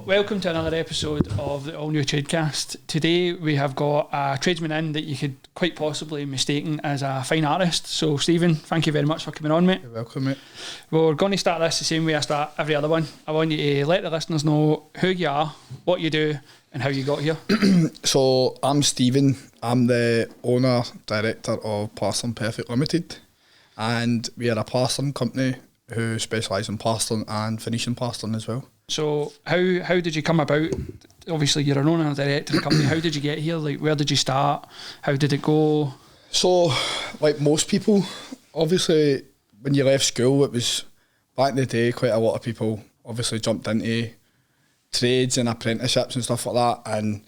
welcome to another episode of the all new Tradecast. Today we have got a tradesman in that you could quite possibly mistaken as a fine artist. So Stephen, thank you very much for coming on, mate. You're welcome, mate. Well, we're going to start this the same way I start every other one. I want you to let the listeners know who you are, what you do and how you got here. So I'm Stephen. I'm the owner, director of Plastering Perfect Limited, and we are a plastering company who specialise in plastering and Venetian plastering as well. So how did you come about? Obviously you're an owner and director of the company. How did you get here? Like, where did you start? How did it go? So, like most people, obviously when you left school, it was back in the day, quite a lot of people obviously jumped into trades and apprenticeships and stuff like that, and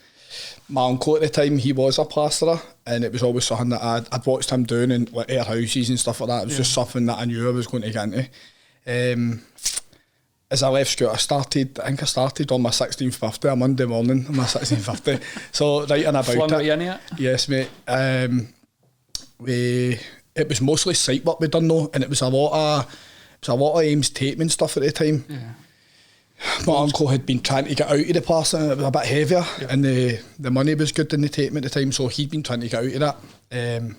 my uncle at the time, he was a plasterer, and it was always something that I'd watched him doing in like air houses and stuff like that. It was just something that I knew I was going to get into. As I left school, I started on my 16th birthday, a Monday morning on my 16th birthday. So right and about Flung right into it? Yes, mate. It was mostly site work we done though, and it was a lot of Ames taping stuff at the time. Yeah. My uncle had been trying to get out of the plastering, and it was a bit heavier, and the money was good in the taping at the time, so he'd been trying to get out of that.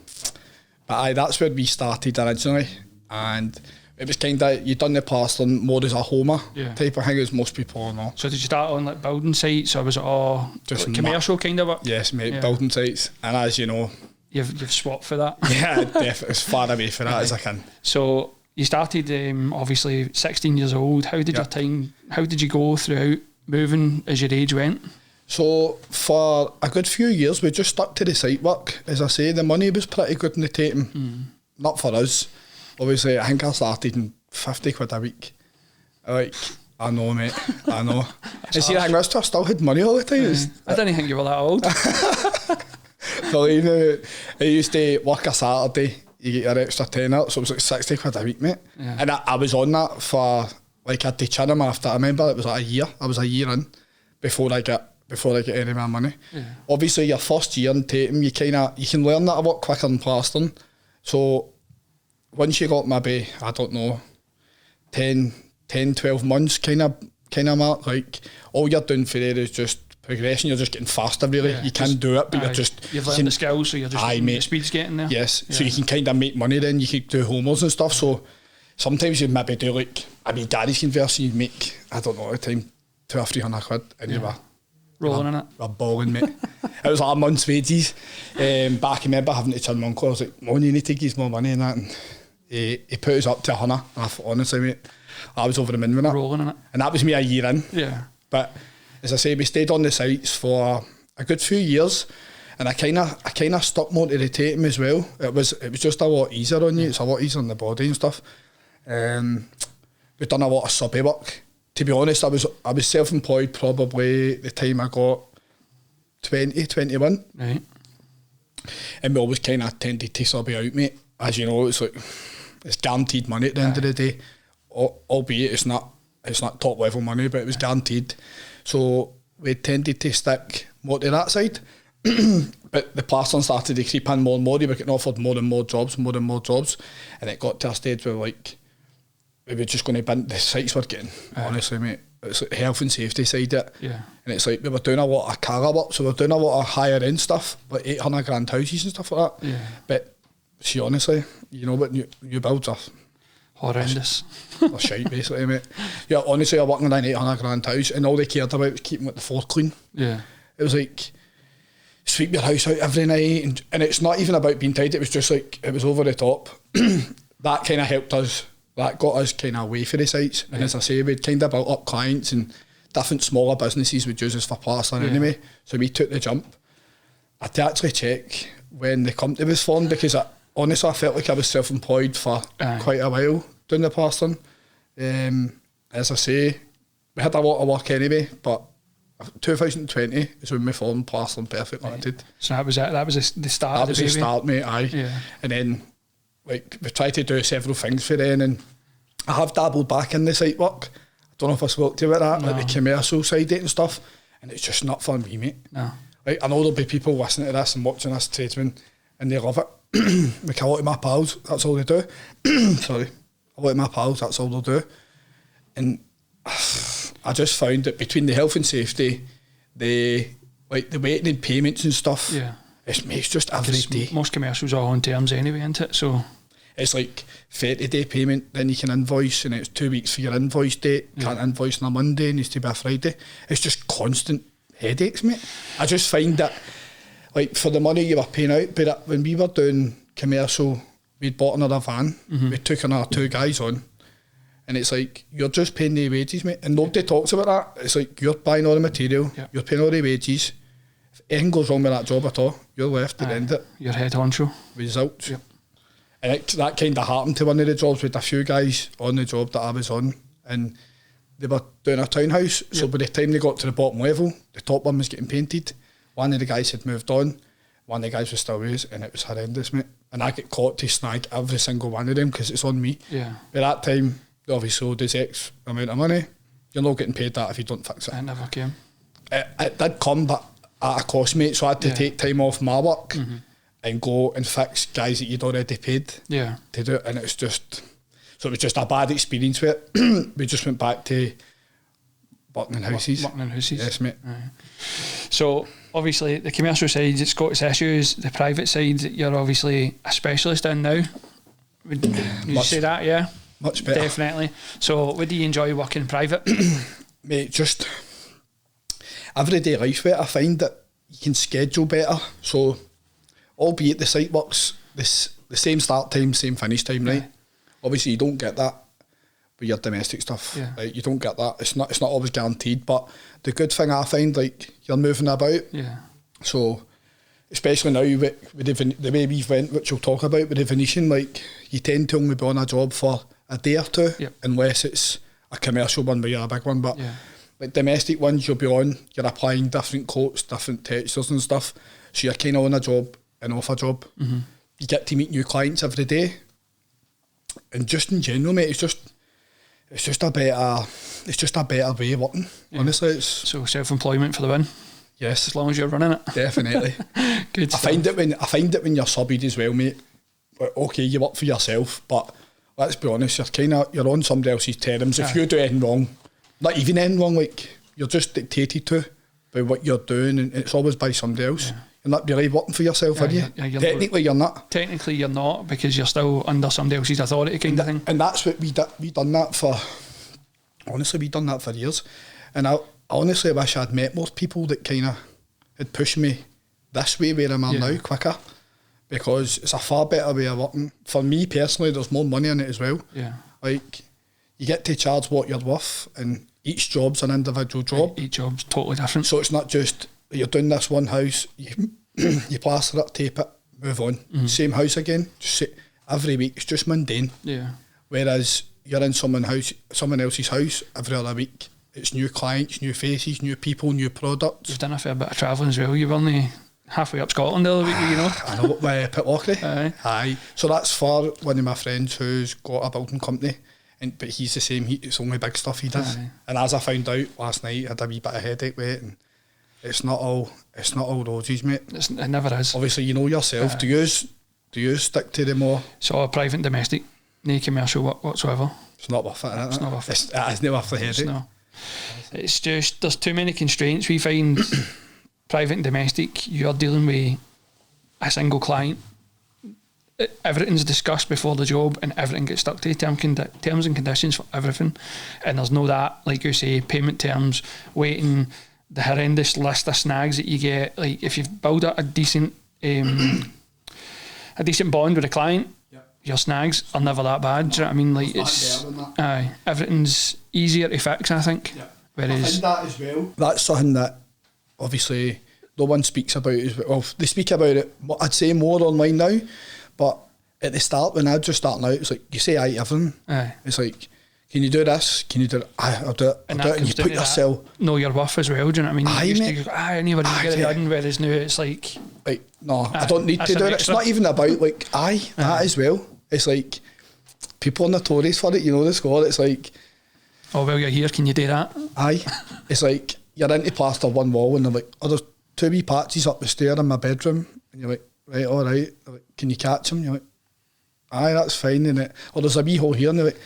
But aye, that's where we started originally, and it was kind of, you done the plastering more as a homer type of thing, as most people know. So did you start on like building sites, or was it all just like commercial kind of work? Yes, mate, building sites, and as you know, you've swapped for that. Yeah, definitely as far away from that as I can. So you started obviously 16 years old. How did you go throughout moving as your age went? So for a good few years we just stuck to the site work. As I say, the money was pretty good in the taping. Not for us. Obviously I think I started in 50 quid a week. Like, I know, mate, I know. And see, the thing was, I still had money all the time. I didn't think you were that old. Believe me, I used to work a Saturday, you get your extra tenner, so it was like 60 quid a week, mate. Yeah. And I was on that for, like, I had to chin him after. I remember it was like a year. I was a year in before I get any of my money. Yeah. Obviously, your first year in taping, you can learn that a lot quicker than plastering. So once you got maybe, I don't know, 10, 12 months kind of mark, like, all you're doing for there is just progression. You're just getting faster, really. You can do it, but you've learned the skills, so you're just the speed's getting there. Yes, so you can kind of make money then. You can do homers and stuff. So sometimes you maybe do like, I mean, daddy's conversion, you'd make, I don't know, at the time, 200 or 300 quid, and you were rolling in it. We're balling, mate. It was like a month's wages. But I can remember having to tell my uncle, I was like, "Mom, you need to give us more money," and that. And he put us up to 100. And I thought, honestly, mate, I was over the moon with it. Rolling in it. And that was me a year in. Yeah. But as I say, we stayed on the sites for a good few years, and I kind of stuck more to the taping as well. It was just a lot easier on you. It's a lot easier on the body and stuff. We've done a lot of subby work. To be honest, I was self-employed probably the time I got 20, 21. Right. And we always kind of tended to subby out, mate. As you know, it's guaranteed money at the end of the day. Albeit it's not top level money, but it was guaranteed. So we tended to stick more to that side. But the plastering started to creep in more and more. We were getting offered more and more jobs. And it got to a stage where we were just going to bin the sites we're getting, honestly, mate. It's like the health and safety side of it. Yeah. And it's like we were doing a lot of cara work, so we were doing a lot of higher end stuff, like 800 grand houses and stuff like that. Yeah. But see, honestly, you know what new builds are horrendous. They're shite, basically, mate. Yeah, honestly, you're working on an 800 grand house, and all they cared about was keeping the floor clean. Yeah. It was like, sweep your house out every night, and it's not even about being tidy, it was just like, it was over the top. That kind of helped us. That got us kind of away from the sites. And as I say, we'd kind of built up clients, and different smaller businesses would use us for plastering anyway. So we took the jump. I had to actually check when the company was formed, because honestly I felt like I was self-employed for quite a while doing the plastering. As I say, we had a lot of work anyway, but 2020 is when we formed Plastering Perfect Limited. So that was it. That was the start. That was the start, mate. Aye. Yeah. And then, like, we tried to do several things for then, and I have dabbled back in the site work. I don't know if I spoke to you about that, like the commercial side of it and stuff, and it's just not for me, mate. No. Like, I know there'll be people listening to this and watching this tradesman, and they love it. Like, a lot of my pals, that's all they do. Sorry. A lot of my pals, that's all they'll do. And I just found that between the health and safety, the waiting and payments and stuff, it's just every day. Most commercials are on terms anyway, isn't it? So it's like 30-day payment, then you can invoice, and it's 2 weeks for your invoice date. Can't invoice on a Monday, needs to be a Friday. It's just constant headaches, mate. I just find that, like, for the money you were paying out, but when we were doing commercial, we'd bought another van, we took another 2 guys on, and it's like, you're just paying the wages, mate, and nobody talks about that. It's like, you're buying all the material, you're paying all the wages. If anything goes wrong with that job at all, you're left at the end of it. Your head honcho. Results. Yep. And that kind of happened to one of the jobs. We had a few guys on the job that I was on, and they were doing a townhouse, so by the time they got to the bottom level, the top one was getting painted. One of the guys had moved on, one of the guys was still with us, and it was horrendous, mate. And I get caught to snag every single one of them because it's on me. Yeah. By that time, they obviously owed us X amount of money. You're not getting paid that if you don't fix it. It never came. It did come, but at a cost, mate, so I had to take time off my work and go and fix guys that you'd already paid to do it, and it's just, so it was just a bad experience with it. We just went back to working in houses. Working in houses. Yes, mate. So obviously the commercial side, it's got its issues. The private side, you're obviously a specialist in now. Would you say that? Yeah, much better. Definitely. So what do you enjoy working private? Mate, just everyday life with it. I find that you can schedule better, so albeit the site works the same start time, same finish time, right? Obviously you don't get that with your domestic stuff, right? You don't get that. It's not always guaranteed, but the good thing I find, like, you're moving about, so especially now with the way we've went, which we'll talk about with the Venetian, like, you tend to only be on a job for a day or two, unless it's a commercial one where you're a big one, but like domestic ones, you'll be on, you're applying different coats, different textures and stuff, so you're kind of on a job and off a job. You get to meet new clients every day, and just in general, mate, it's just a better way of working. Honestly, it's so self-employment for the win. Yes, as long as you're running it. Definitely. Good. I find it when you're subbed as well, mate. Okay, you work for yourself, but let's be honest, you're on somebody else's terms. If you do anything wrong, not even anything wrong, like, you're just dictated to by what you're doing, and it's always by somebody else. You're not really working for yourself, are you? Technically, you're not. Technically, you're not, because you're still under somebody else's authority, kind of thing. And that's what we done that for. Honestly, we done that for years, and I honestly wish I'd met more people that kind of had pushed me this way where I'm at now quicker, because it's a far better way of working. For me personally, there's more money in it as well. Yeah, like, you get to charge what you're worth, and each job's an individual job. Each job's totally different. So it's not just you're doing this one house, you plaster it, tape it, move on. Same house again, just every week. It's just mundane. Yeah. Whereas you're in someone else's house every other week. It's new clients, new faces, new people, new products. You've done a fair bit of travelling as well. You've only halfway up Scotland the other week, you know. I know, Pitlochry. Aye. So that's for one of my friends who's got a building company, but he's the same. It's only big stuff he does. And as I found out last night, I had a wee bit of headache with it, and it's not all roses, mate. It never is. Obviously, you know yourself. Do you stick to the more? So private and domestic, no commercial work whatsoever. It's not worth it. It's not worth it. It's not worth the headache. No. It's just, there's too many constraints. We find private and domestic, you're dealing with a single client. Everything's discussed before the job, and everything gets stuck to terms and conditions for everything. And there's no that, like you say, payment terms, waiting, the horrendous list of snags that you get. Like, if you build a decent bond with a client, your snags are never that bad. Do you know what I mean? Like, everything's easier to fix, I think. Whereas, I think that as well. That's something that obviously no one speaks about. Well, they speak about it, I'd say, more online now. But at the start, when I was just starting out, it's like, you say aye to everything. It's like, can you do this? Can you do it? I'll do it. And you put yourself. Know your worth as well. Do you know what I mean? Aye, mate. Anybody can get it done. Whereas now it's like, no, I don't need to do it. It's not even about like that as well. It's like, people are notorious for it. You know the score. It's like, oh well, you're here. Can you do that? Aye. It's like, you're into plaster one wall, and they're like, oh, there's 2 wee patches up the stair in my bedroom, and you're like, right, all right. Like, can you catch them? You're like, aye, that's fine. And or there's a wee hole here, and they're like,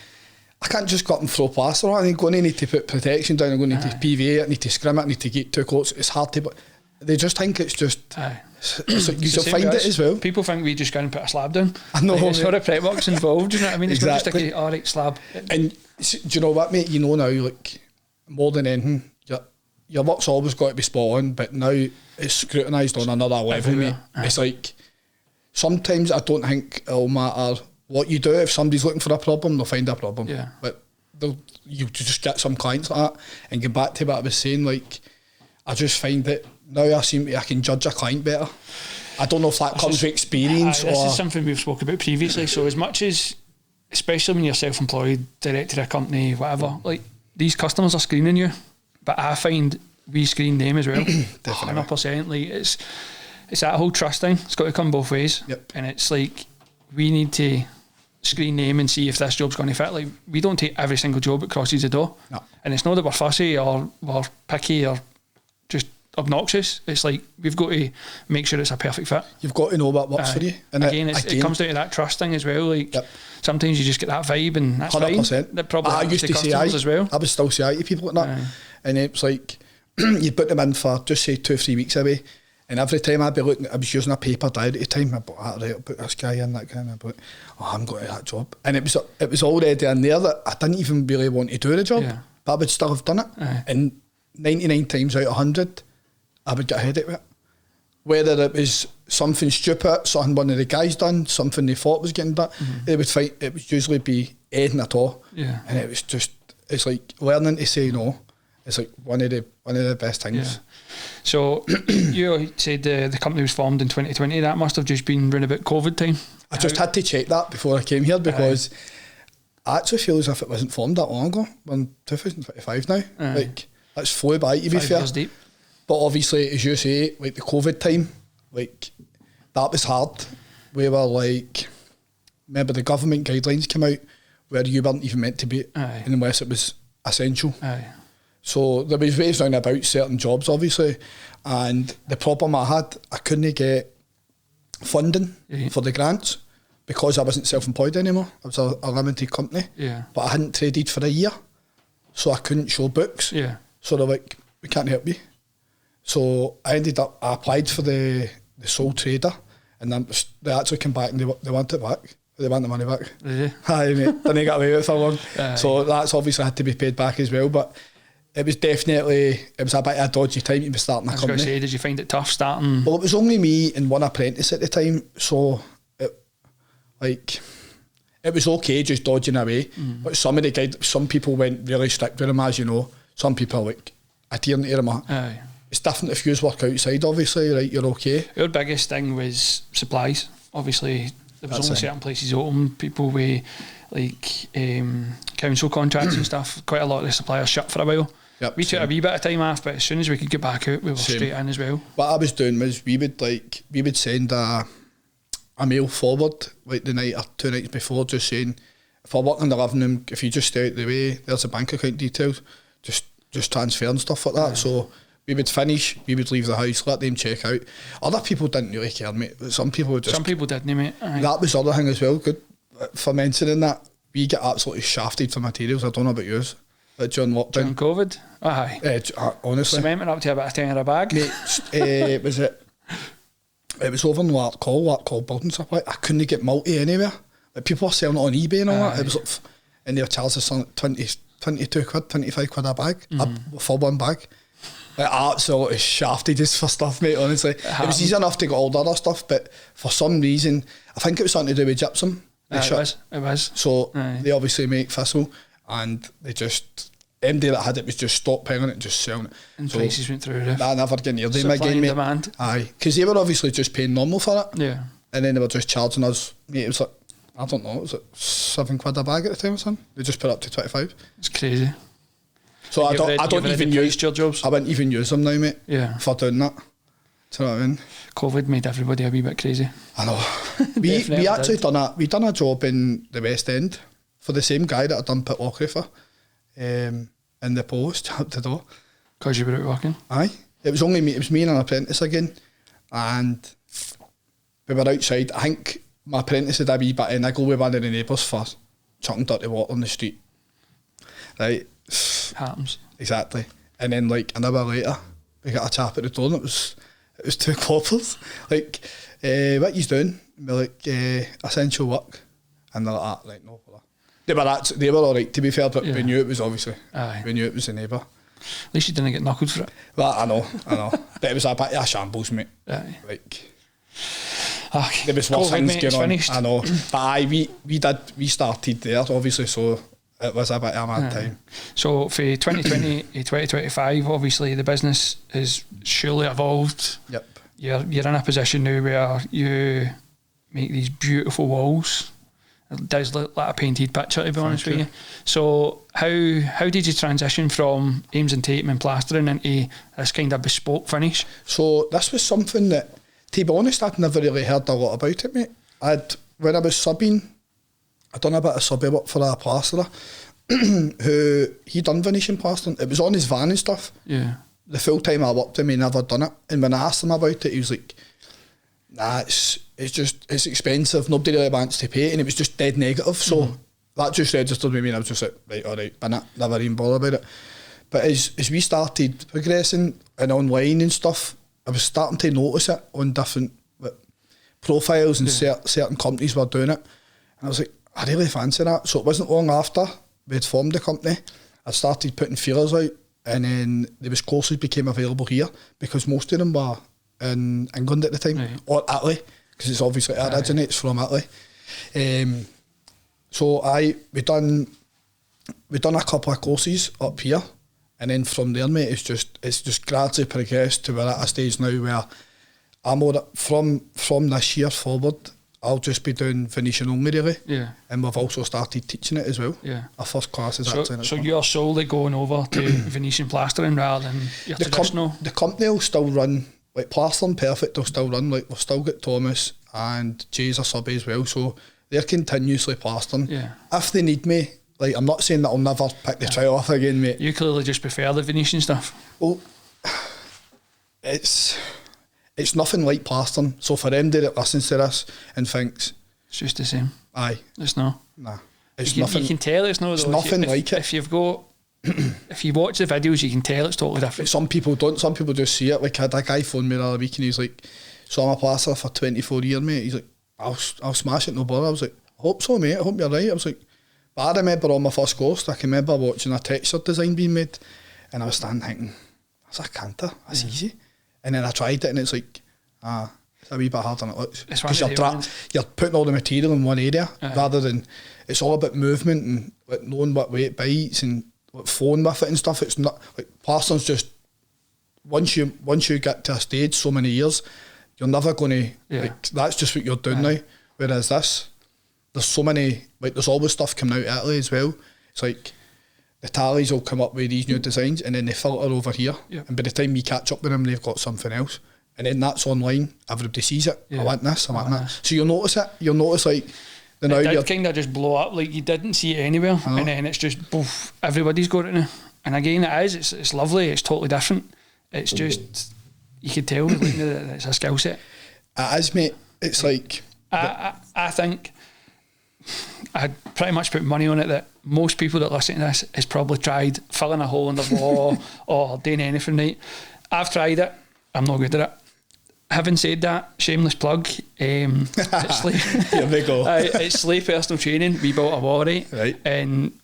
I can't just go up and throw plaster on. I'm going to need to put protection down. I'm going to need to PVA it, I need to scrim it, I need to get 2 coats. It's hard to, but they just think it's just, it's like, you'll find it as well. People think we just go and put a slab down. I know. There's sort of prep work's involved, you know what I mean? It's exactly. not just like, alright, slab. And do you know what, mate? You know now, like, more than anything, your work's always got to be spot on, but now it's scrutinised on another level, mate. It's like, sometimes I don't think it'll matter what you do. If somebody's looking for a problem, they'll find a problem. Yeah. But you just get some clients like that. And get back to what I was saying, like, I just find that now I can judge a client better. I don't know if that comes with experience or... This is something we've spoken about previously. So as much as, especially when you're self-employed, director of a company, whatever, like, these customers are screening you, but I find we screen them as well. 100%. Like, it's that whole trust thing. It's got to come both ways. Yep. And it's like, we need to screen them and see if this job's going to fit. Like, we don't take every single job that crosses the door. No. And it's not that we're fussy or we're picky or just obnoxious. It's like, we've got to make sure it's a perfect fit. You've got to know what works for you. And again, it comes down to that trust thing as well. Like, sometimes you just get that vibe, and that's 100%. Fine. That probably I used to say as well. I would still say to people like that. And it's like, you put them in for just say 2 or 3 weeks away, and every time I'd be looking, I was using a paper diary at the time. I'd be like, right, I'll put this guy in, that guy, and I'd be like, oh, I'm going to that job. And it was already in there that I didn't even really want to do the job, but I would still have done it. And 99 times out of 100, I would get ahead of it. Whether it was something stupid, something one of the guys done, something they thought was getting done, it would usually be anything at all. Yeah. And it was just, it's like learning to say no. It's like one of the best things. Yeah. So you said the company was formed in 2020. That must have just been around about COVID time. I just had to check that before I came here, because I actually feel as if it wasn't formed that long ago. We're in 2025 now. Like, that's flew by, to be fair. 5 years deep. But obviously, as you say, like the COVID time, like, that was hard. We were like, remember the government guidelines came out where you weren't even meant to be unless it was essential. So there was ways round about certain jobs, obviously, and the problem I had, I couldn't get funding for the grants because I wasn't self-employed anymore. I was a limited company, but I hadn't traded for a year, so I couldn't show books. So they're like, we can't help you. So I applied for the sole trader, and then they actually came back and they want it back. They want the money back. Aye, mate, didn't get away with it for long. So that's obviously had to be paid back as well, but it was a bit of a dodgy time to be starting a company. I was going to say, did you find it tough starting? Well, it was only me and one apprentice at the time, so it was okay just dodging away. But some people went really strict with him, as you know. Some people like adhering to him. It's different if you work outside, obviously, right? You're okay. Our biggest thing was supplies. Obviously, there was only certain places open. People with like council contracts and stuff. Quite a lot of the suppliers shut for a while. We took a wee bit of time off, but as soon as we could get back out, we were straight in as well. What I was doing was we would send a mail forward like the night or 2 nights before, just saying, if I work in the living room, if you just stay out the way, there's a bank account details, just transfer and stuff like that. So we would finish, we would leave the house, let them check out. Other people didn't really care, mate. Some people didn't, mate. That was the other thing as well. Good for mentioning that. We get absolutely shafted for materials. I don't know about yours. During lockdown. During COVID? Aye. Honestly. Cement went up to about £10 a bag. Mate, it was over in Lark Hall building supply. I couldn't get multi anywhere. Like, people were selling it on eBay and all that. It was like, and they were charging us 22 quid, 25 quid a bag, for one bag. Like, absolutely shafted just for stuff, mate, honestly. It was easy enough to get all the other stuff, but for some reason, I think it was something to do with gypsum. It was. So they obviously make thistle, and they just, MD that had it was just stockpiling it and just selling it. And so prices went through the roof. I never get near them again, mate. Demand. Aye, because they were obviously just paying normal for it. Yeah. And then they were just charging us, mate, it was like, I don't know, it was like 7 quid a bag at the time or something. They just put it up to 25. It's crazy. So I don't even use your jobs. I wouldn't even use them now, mate. Yeah. For doing that. Do you know what I mean? COVID made everybody a wee bit crazy. I know. we actually done a job in the West End for the same guy that I done Pitlochry for. In the post out the door. Because you were out working? Aye. It was only me. It was me and an apprentice again, and we were outside. I think my apprentice had a wee bit of niggle with one of the neighbours for chucking dirty water on the street. Right. Happens. Exactly. And then like an hour later, we got a tap at the door and it was two coppers. Like, what you doing? And we're like, essential work. And they're like, ah, right, no bother. They were alright, to be fair, but we knew it was obviously. Aye. We knew it was the neighbour. At least you didn't get knuckled for it. Well, I know. But it was a bit of a shambles, mate. Aye. Like, okay. there was worse things going on. Finished. I know. But we started there, obviously, so it was a bit of a mad time. So for 2020 to 2025, obviously the business has surely evolved. Yep. You're in a position now where you make these beautiful walls. It does look like a painted picture, to be honest with you. So how did you transition from Ames and Tatum and plastering into this kind of bespoke finish? So this was something that, to be honest, I'd never really heard a lot about it, mate. When I was subbing, I'd done a bit of subby work for a plasterer who, he done Venetian plastering. It was on his van and stuff. Yeah. The full time I worked him, he never done it. And when I asked him about it, he was like, nah, it's expensive, nobody really wants to pay it, and it was just dead negative. So that just registered with me, and I was just like, right, alright, bin it, never even bother about it. But as we started progressing and online and stuff, I was starting to notice it on different profiles, and certain companies were doing it, and I was like, I really fancy that. So it wasn't long after we had formed the company, I started putting feelers out, and then there was courses became available here, because most of them were in England at the time, or Italy, because it's obviously it originates from Italy. So we done a couple of courses up here, and then from there, mate, it's just gradually progressed to we're at a stage now where I'm from this year forward, I'll just be doing Venetian only, really. Yeah. And we've also started teaching it as well. Yeah. Our first class is actually. So you're solely going over to Venetian plastering rather than your traditional. The company will still run. Like Plastering Perfect will still run, like we've still got Thomas and Jay's a subby as well, so they're continuously plastering. Yeah. If they need me, like I'm not saying that I'll never pick the trial off again, mate. You clearly just prefer the Venetian stuff. Well, it's nothing like plastering, so for anybody that listens to this and thinks it's just the same. Aye. It's not. Nah. It's nothing. You can tell it's not. It's nothing like it. If you've got if you watch the videos, you can tell it's totally different. Some people don't. Some people just see it. Like I had a guy phone me the other week and he's like, so I'm a plasterer for 24 years, mate. He's like, I'll smash it, no bother. I was like, I hope so, mate. I hope you're right. I was like, but I remember on my first course, I can remember watching a texture design being made, and I was standing thinking, that's a canter. That's easy. And then I tried it, and it's like, it's a wee bit harder than it looks. Because you're putting all the material in one area rather than, it's all about movement and like knowing what way it bites and like flowing with it and stuff. It's not like plastering's just once you get to a stage so many years, you're never going to like that's just what you're doing now. Whereas this, there's so many, like there's always stuff coming out of Italy as well. It's like the tallies will come up with these new designs and then they filter over here, and by the time we catch up with them, they've got something else. And then that's online, everybody sees it. I want this, I want that. So you'll notice it. You'll notice like the now you're kind of just blow up, like you didn't see it anywhere, and then it's just poof, everybody's got it now. And again, it's lovely. It's totally different. It's just you can tell that it's a skill set. It is, mate. It's like I think I'd pretty much put money on it that most people that listen to this has probably tried filling a hole in the wall or doing anything right. I've tried it. I'm not good at it. Having said that, shameless plug, it's Here we go. It's Slay Personal Training. We built a wall, right? And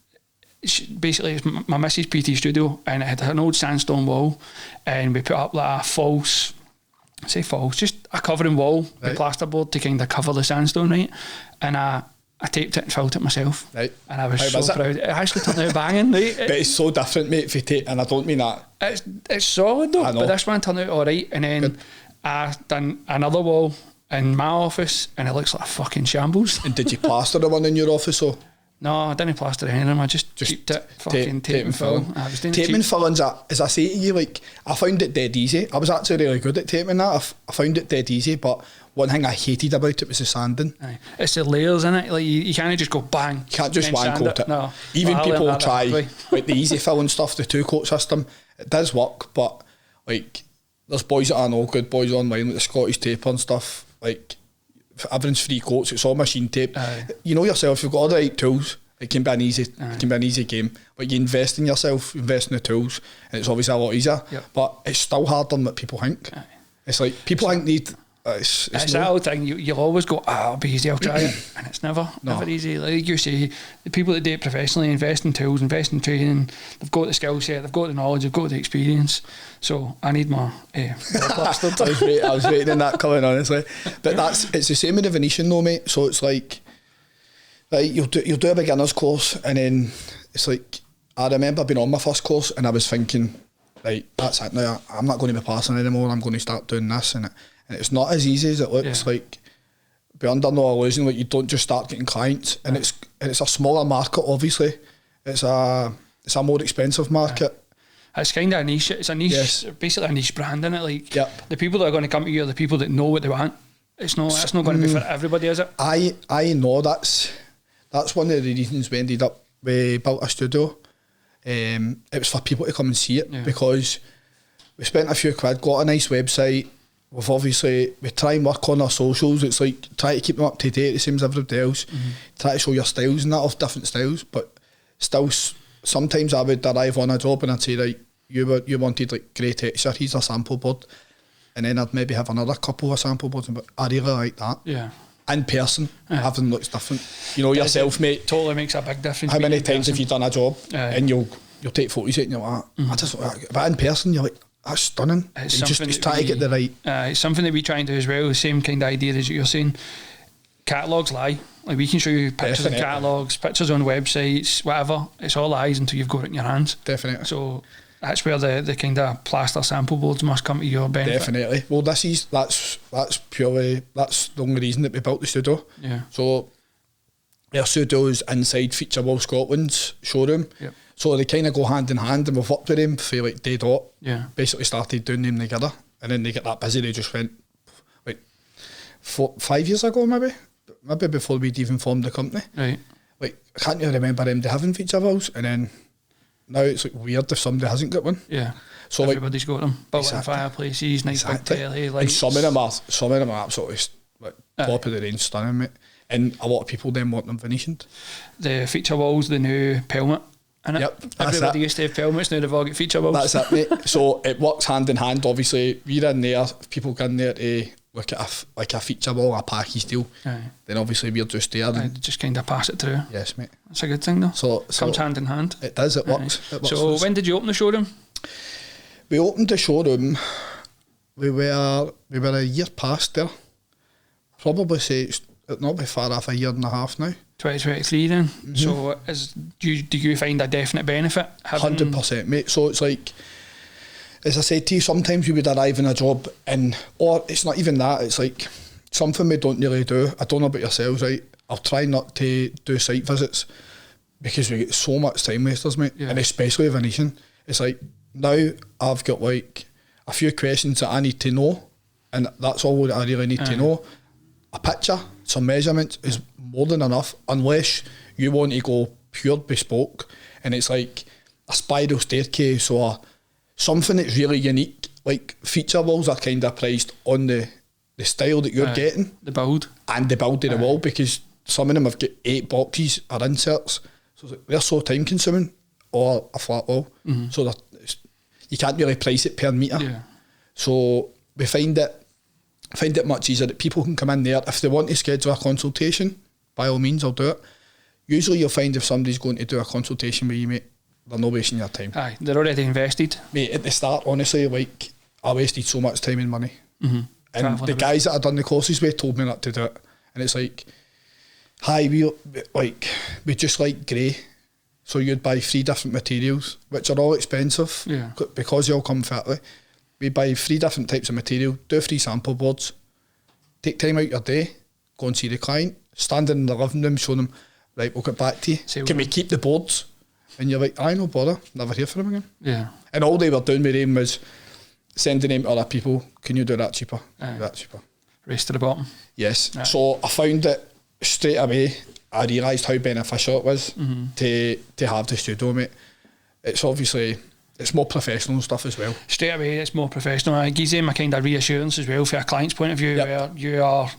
basically it's my missus' PT studio, and it had an old sandstone wall, and we put up like a false, just a covering wall with plasterboard to kind of cover the sandstone, right? And I taped it and filled it myself, right? And I was so proud. It actually turned out banging, right? But it's so different, mate, if you tape, and I don't mean that. It's solid though, but this one turned out alright. And then I done another wall in my office, and it looks like a fucking shambles. And did you plaster the one in your office, or? No, I didn't plaster any of them. I just taped it, fucking tape and fill. Taping and filling's, as I say to you, like, I found it dead easy. I was actually really good at taping that. I found it dead easy, but one thing I hated about it was the sanding. Aye. It's the layers in it. Like you can't just go bang. You can't just one coat it. No. Even people will try like the easy filling stuff, the 2-coat system. It does work, but like there's boys that I know, good boys online, like the Scottish taper and stuff. Like everyone's 3 coats. It's all machine tape. You know yourself. You've got all the right tools. It can be an easy game, but you invest in yourself, invest in the tools, and it's obviously a lot easier. Yep. But it's still harder than what people think. Aye. It's like people think need. It's that old thing. You'll always go, it'll be easy, I'll try it, and it's never easy. Like you say, the people that do it professionally invest in tools, invest in training. They've got the skill set, they've got the knowledge, they've got the experience. So I need my plastered. I was waiting on that coming, honestly. But it's the same with the Venetian though, mate. So it's like you'll do a beginner's course, and then it's like, I remember being on my first course and I was thinking, like, that's it now, I'm not going to be passing anymore, I'm going to start doing this, and it's not as easy as it looks. Like, be under no illusion, like, you don't just start getting clients, and it's a smaller market, obviously. It's a more expensive market. It's kind of a niche. It's a niche, yes. Basically a niche brand, isn't it? Like, the people that are going to come to you are the people that know what they want. It's not going to be for everybody, is it? I know that's one of the reasons we ended up, we built a studio. It was for people to come and see it, because we spent a few quid, got a nice website. We try and work on our socials. It's like, try to keep them up to date, the same as everybody else. Try to show your styles and that, of different styles, but still, sometimes I would arrive on a job and I'd say, right, you wanted like grey texture, here's a sample board, and then I'd maybe have another couple of sample boards, but I really like that. Yeah. In person, everything looks different. You know yourself, mate. Totally makes a big difference. How many times have you done a job and you'll take photos of it and you're like, but in person you're like, that's stunning. It's you just try to get the right. It's something that we try and do as well. The same kind of idea as you're saying. Catalogues lie. Like, we can show you pictures of catalogues, pictures on websites, whatever. It's all lies until you've got it in your hands. Definitely. So that's where the kind of plaster sample boards must come to your benefit. Definitely. Well, that's the only reason that we built the studio. Yeah. So our studio is inside Feature Wall Scotland's showroom. Yep. So they kind of go hand in hand, and we've worked with them for like day dot. Yeah. Basically started doing them together, and then they get that busy. They just went like 5 years ago, maybe before we'd even formed the company. Right. Like, I can't even remember them having feature walls, and then now it's like weird if somebody hasn't got one. Yeah. So everybody's got them. Built-in fireplaces, nice big telly lights. And some of them are absolutely like top of the range, stunning, mate. And a lot of people then want them Venetianed. The feature walls, the new pelmet. Yep, everybody used to have pelmets, now they've all got feature walls. That's it, mate. So it works hand in hand. Obviously, we're in there, if people go in there to look at a feature wall, a package deal, then obviously we're just there. Just kind of pass it through. Yes, mate. That's a good thing, though. So comes hand in hand. It does, it works. So when did you open the showroom? We opened the showroom, we were a year past there. Probably say it's not be far off a year and a half now. 2023 then. So do you find a definite benefit? 100%, mate. So it's like, as I said to you, sometimes we would arrive in a job or it's not even that, it's like something we don't really do. I don't know about yourselves, right? I'll try not to do site visits because we get so much time wasters, mate. And especially Venetian. It's like, now I've got like a few questions that I need to know, and that's all that I really need to know. A picture, some measurements is more than enough, unless you want to go pure bespoke, and it's like a spiral staircase or something that's really unique. Like, feature walls are kind of priced on the style that you're getting, the build of the wall, because some of them have got 8 boxes or inserts, so it's like, they're so time consuming, or a flat wall, so you can't really price it per metre. So we find it much easier that people can come in there. If they want to schedule a consultation, by all means, I'll do it. Usually you'll find if somebody's going to do a consultation with you, mate, they're not wasting your time. Aye, they're already invested. Mate, at the start, honestly, like, I wasted so much time and money. And the guys that I'd done the courses with told me not to do it. And it's like, hi, we just like grey. So you'd buy 3 different materials, which are all expensive, because they all come fatly. We buy 3 different types of material, do 3 sample boards, take time out your day, go and see the client, stand in the living room, show them, right, we'll get back to you. Can we keep the boards? And you're like, no bother, never hear from them again. Yeah. And all they were doing with them was sending them to other people, can you do that cheaper? Do that cheaper. Race to the bottom. Yes. So I found it straight away. I realised how beneficial it was to have the studio, mate. It's obviously, it's more professional and stuff as well. Straight away, it's more professional. It gives them a kind of reassurance as well, from a client's point of view, where you are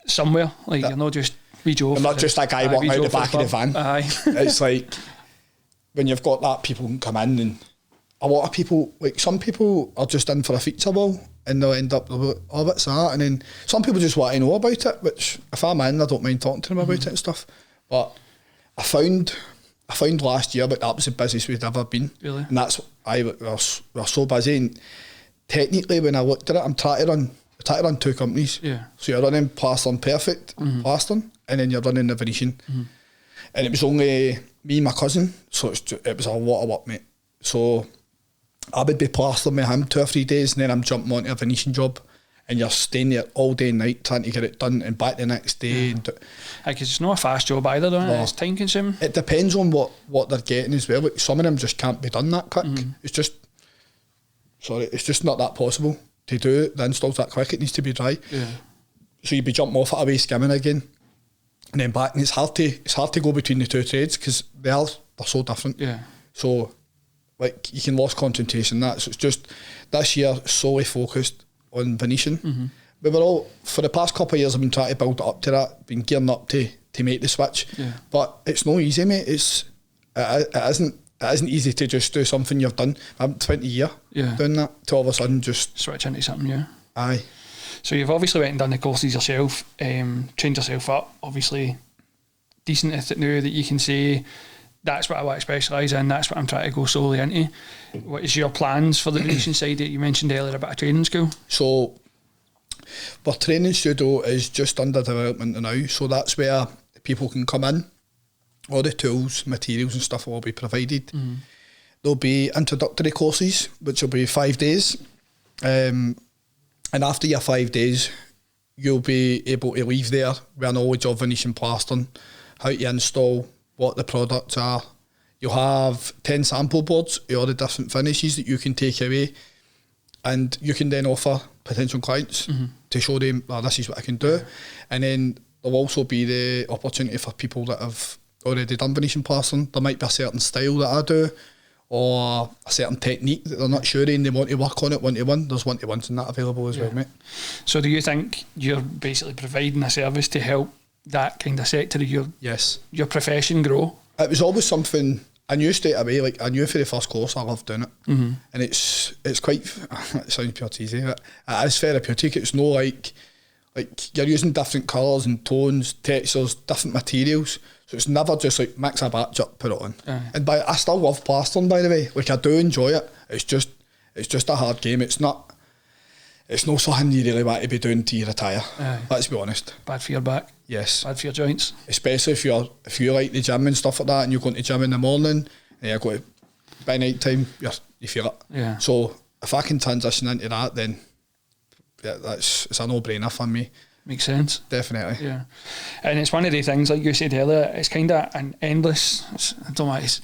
somewhere, like you're not just I'm not just a guy walking out the back of the van. Aye. It's like when you've got that, people can come in, and a lot of people, like some people are just in for a feature wall and they'll end up, oh, what's that? And then some people just want to know about it, which if I'm in, I don't mind talking to them about it and stuff. But I found last year that was the busiest we'd ever been. Really? And that's we're so busy. And technically, when I looked at it, I'm trying to run two companies. Yeah. So you're running Plastering Perfect, Plastering, and then you're running the Venetian. And it was only me and my cousin, so it was a lot of work, mate. So I would be plastering with him 2 or 3 days, and then I'm jumping onto a Venetian job, and you're staying there all day and night trying to get it done and back the next day. Because it's not a fast job either, though. No. It's time consuming. It depends on what they're getting as well. Like some of them just can't be done that quick. It's just not that possible to do the installs that quick. It needs to be dry. Yeah. So you'd be jumping off it away, skimming again, and then back. And it's hard to go between the two trades because they're so different. Yeah. So like you can lose concentration. So it's just this year solely focused on Venetian. We were all, for the past couple of years, I've been trying to build it up to that, been gearing up to make the switch. Yeah. But it's no easy, mate. It isn't easy to just do something you've done. I'm 20 years doing that to all of a sudden just switch into something. Yeah. Aye. So you've obviously went and done the courses yourself, trained yourself up. Obviously, decent at it now that you can say, that's what I want to specialise in, that's what I'm trying to go solely into. What is your plans for the Venetian side that you mentioned earlier about a training school? So, our training studio is just under development now, so that's where people can come in. All the tools, materials and stuff will be provided. There'll be introductory courses, which will be 5 days. And after your 5 days, you'll be able to leave there with a knowledge of Venetian plastering, how to install, what the products are. You'll have 10 sample boards of all the different finishes that you can take away, and you can then offer potential clients to show them, this is what I can do. And then there'll also be the opportunity for people that have already done Venetian plastering. There might be a certain style that I do, or a certain technique that they're not sure in, they want to work on it one-to-one. There's one-to-ones and that available as well, mate. So do you think you're basically providing a service to help that kind of sector of your profession grow? It was always something I knew straight away. Like I knew for the first course I loved doing it, and it's quite. It sounds pure cheesy, but it is therapeutic. It's no like you're using different colours and tones, textures, different materials. So it's never just like mix a batch up, put it on. And I still love plastering, by the way. Like I do enjoy it. It's just a hard game. It's not something you really want to be doing till you retire. Let's be honest. Bad for your back. Yes. Bad for your joints. Especially if you like the gym and stuff like that, and you're going to gym in the morning, and you go to, by night time, you feel it. Yeah. So if I can transition into that, then it's a no-brainer for me. Makes sense. Definitely. Yeah. And it's one of the things, like you said earlier, it's kind of an endless, I don't know what it is.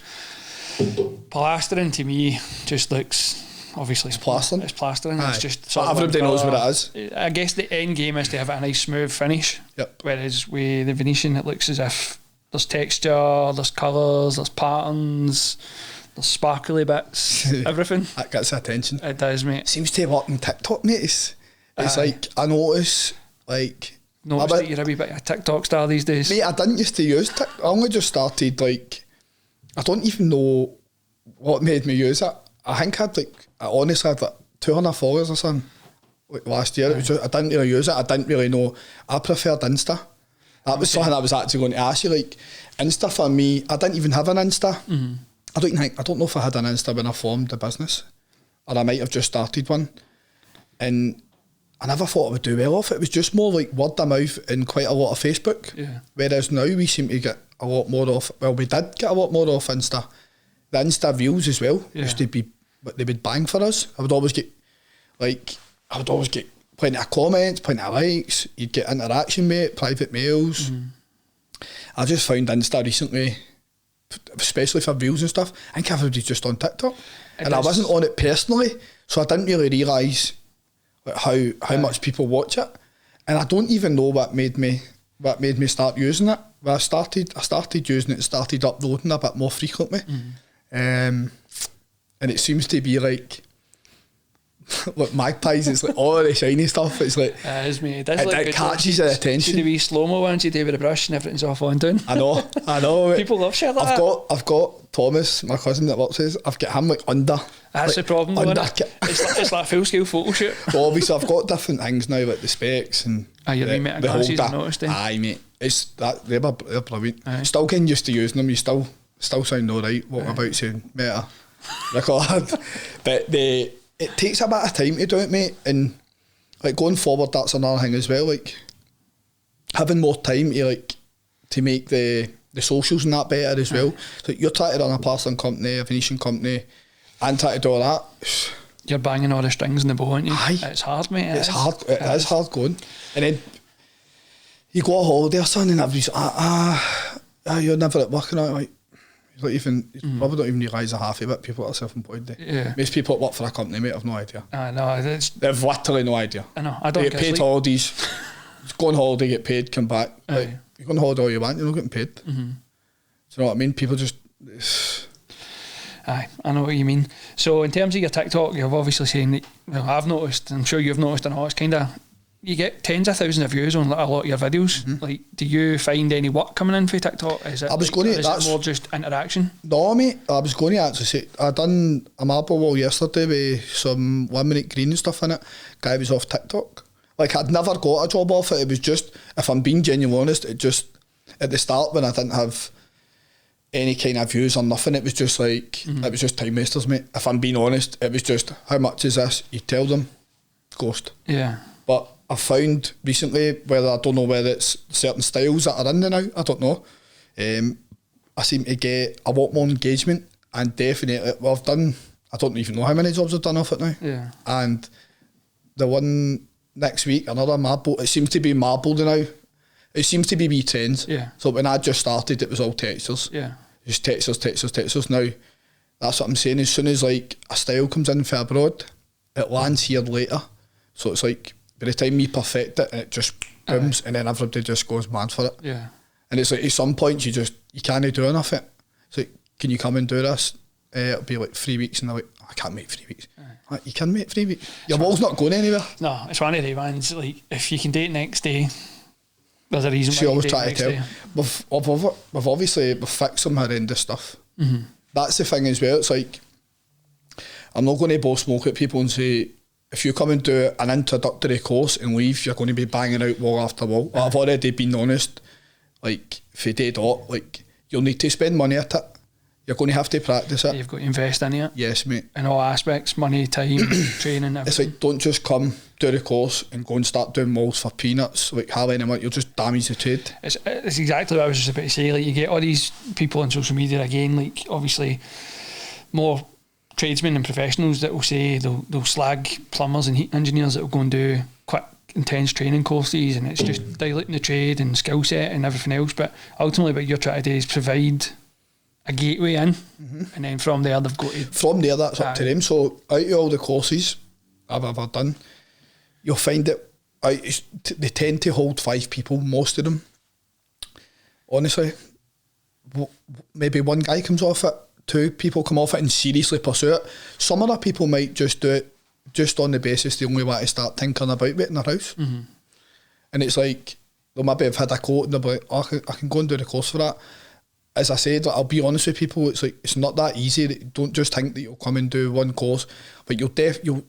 Plastering to me just looks, obviously it's plastering. It's plastering. It's just sort of everybody knows what it is. I guess the end game is to have a nice smooth finish. Yep. Whereas with the Venetian, it looks as if there's texture, there's colours, there's patterns, there's sparkly bits, everything. That gets attention. It does, mate. It seems to work on TikTok, mate. It's like I notice that you're a wee bit of a TikTok star these days. Mate, I didn't used to use TikTok. I only just started, I don't even know what made me use it. I think I honestly had 200 followers or something last year. It was just, I didn't really use it. I didn't really know. I preferred Insta. That was something I was actually going to ask you. Insta for me, I didn't even have an Insta. I don't know if I had an Insta when I formed the business, or I might have just started one. And I never thought I would do well off it. It was just more like word of mouth and quite a lot of Facebook. Yeah. Whereas now we seem to get a lot more off. Well, we did get a lot more off Insta. The Insta views as well used to be what they would bang for us. I would always get plenty of comments, plenty of likes. You'd get interaction, mate, private mails. I just found Insta recently, especially for views and stuff, I think everybody's just on TikTok. I wasn't on it personally, so I didn't really realise how much people watch it. And I don't even know what made me start using it. When I started using it and started uploading a bit more frequently. And it seems to be like like magpies, it's like all the shiny stuff. It's like it catches your attention. See the wee slow-mo ones you do with the brush and everything's off on down. I know. People love shit like that. I've got Thomas, my cousin that works with us. I've got him like under. That's like, the problem though, isn't it? It's like a full-scale photo shoot. Well, obviously I've got different things now, like the specs and your remit of glasses, I've noticed then. Aye, mate. It's that they're brilliant. Aye. Still getting used to using them. You still sound alright walking about saying meta record. But it takes a bit of time to do it, mate, and like going forward, that's another thing as well, like having more time to make the socials and that better as well. So you're trying to run a plastering company, a Venetian company, and trying to do all that. You're banging all the strings in the bow, aren't you? Aye. It's hard, mate. It is hard going. And then you go on holiday or something and everybody's you're never at work, and I'm like, you probably don't even realise the half of it. People that are self-employed. Most people that work for a company, mate, have no idea. They've literally no idea. I know. I don't get paid holidays. Go on holiday, get paid, come back. Like, you go on holiday all you want, you're not getting paid. Mm-hmm. Do you know what I mean? People just. Aye, I know what you mean. So in terms of your TikTok, you've obviously seen that. Well, I've noticed. I'm sure you've noticed. And it's kind of. You get tens of thousands of views on a lot of your videos. Mm-hmm. Like, do you find any work coming in for TikTok? Is it more just interaction? No, mate. I was going to actually say, I done a marble wall yesterday with some laminate green and stuff in it. Guy was off TikTok. Like, I'd never got a job off it. It was just, if I'm being genuinely honest, it just, at the start when I didn't have any kind of views or nothing, it was just like, it was just time wasters, mate. If I'm being honest, it was just, how much is this? You tell them, ghost. Yeah. But I've found recently, I don't know whether it's certain styles that are in there now, I don't know. I seem to get a lot more engagement, and definitely, well, I don't even know how many jobs I've done off it now. Yeah. And the one next week, another marble, it seems to be marbled now. It seems to be wee trends. Yeah. So when I just started, it was all textures. Yeah. Just textures. Now, that's what I'm saying. As soon as like a style comes in for abroad, it lands here later. So it's like, by the time you perfect it, it just booms, and then everybody just goes mad for it. Yeah. And it's like, at some point, you can't do enough of it. It's like, can you come and do this? It'll be like 3 weeks, and they're like, I can't make 3 weeks. Like, you can make 3 weeks. Your wall's not going anywhere. No, it's one of the ones, like, if you can do it next day, there's a reason why you always do try it to next tell. We've obviously fixed some horrendous stuff. Mm-hmm. That's the thing as well. It's like, I'm not going to blow smoke at people and say, if you come and do an introductory course and leave, you're going to be banging out wall after wall. Well, I've already been honest, like, for day dot, like, you'll need to spend money at it. You're going to have to practice it. You've got to invest in it. Yes, mate. In all aspects, money, time, training, everything. It's like, don't just come, do the course and go and start doing walls for peanuts, like hardly any money. You'll just damage the trade. It's exactly what I was just about to say. Like, you get all these people on social media, again, like, obviously, more tradesmen and professionals that will say they'll slag plumbers and heat engineers that will go and do quick, intense training courses, and it's just diluting the trade and skill set and everything else. But ultimately, what you're trying to do is provide a gateway in, and then from there they've got to... From there, that's up to them. So out of all the courses I've ever done, you'll find that they tend to hold 5 people, most of them. Honestly, maybe one guy comes off it, 2 people come off it and seriously pursue it. Some other people might just do it just on the basis they only want to start thinking about it in their house. Mm-hmm. And it's like, they'll maybe have had a quote and they'll be like, oh, I can go and do the course for that. As I said, I'll be honest with people, it's like, it's not that easy. Don't just think that you'll come and do one course, but you'll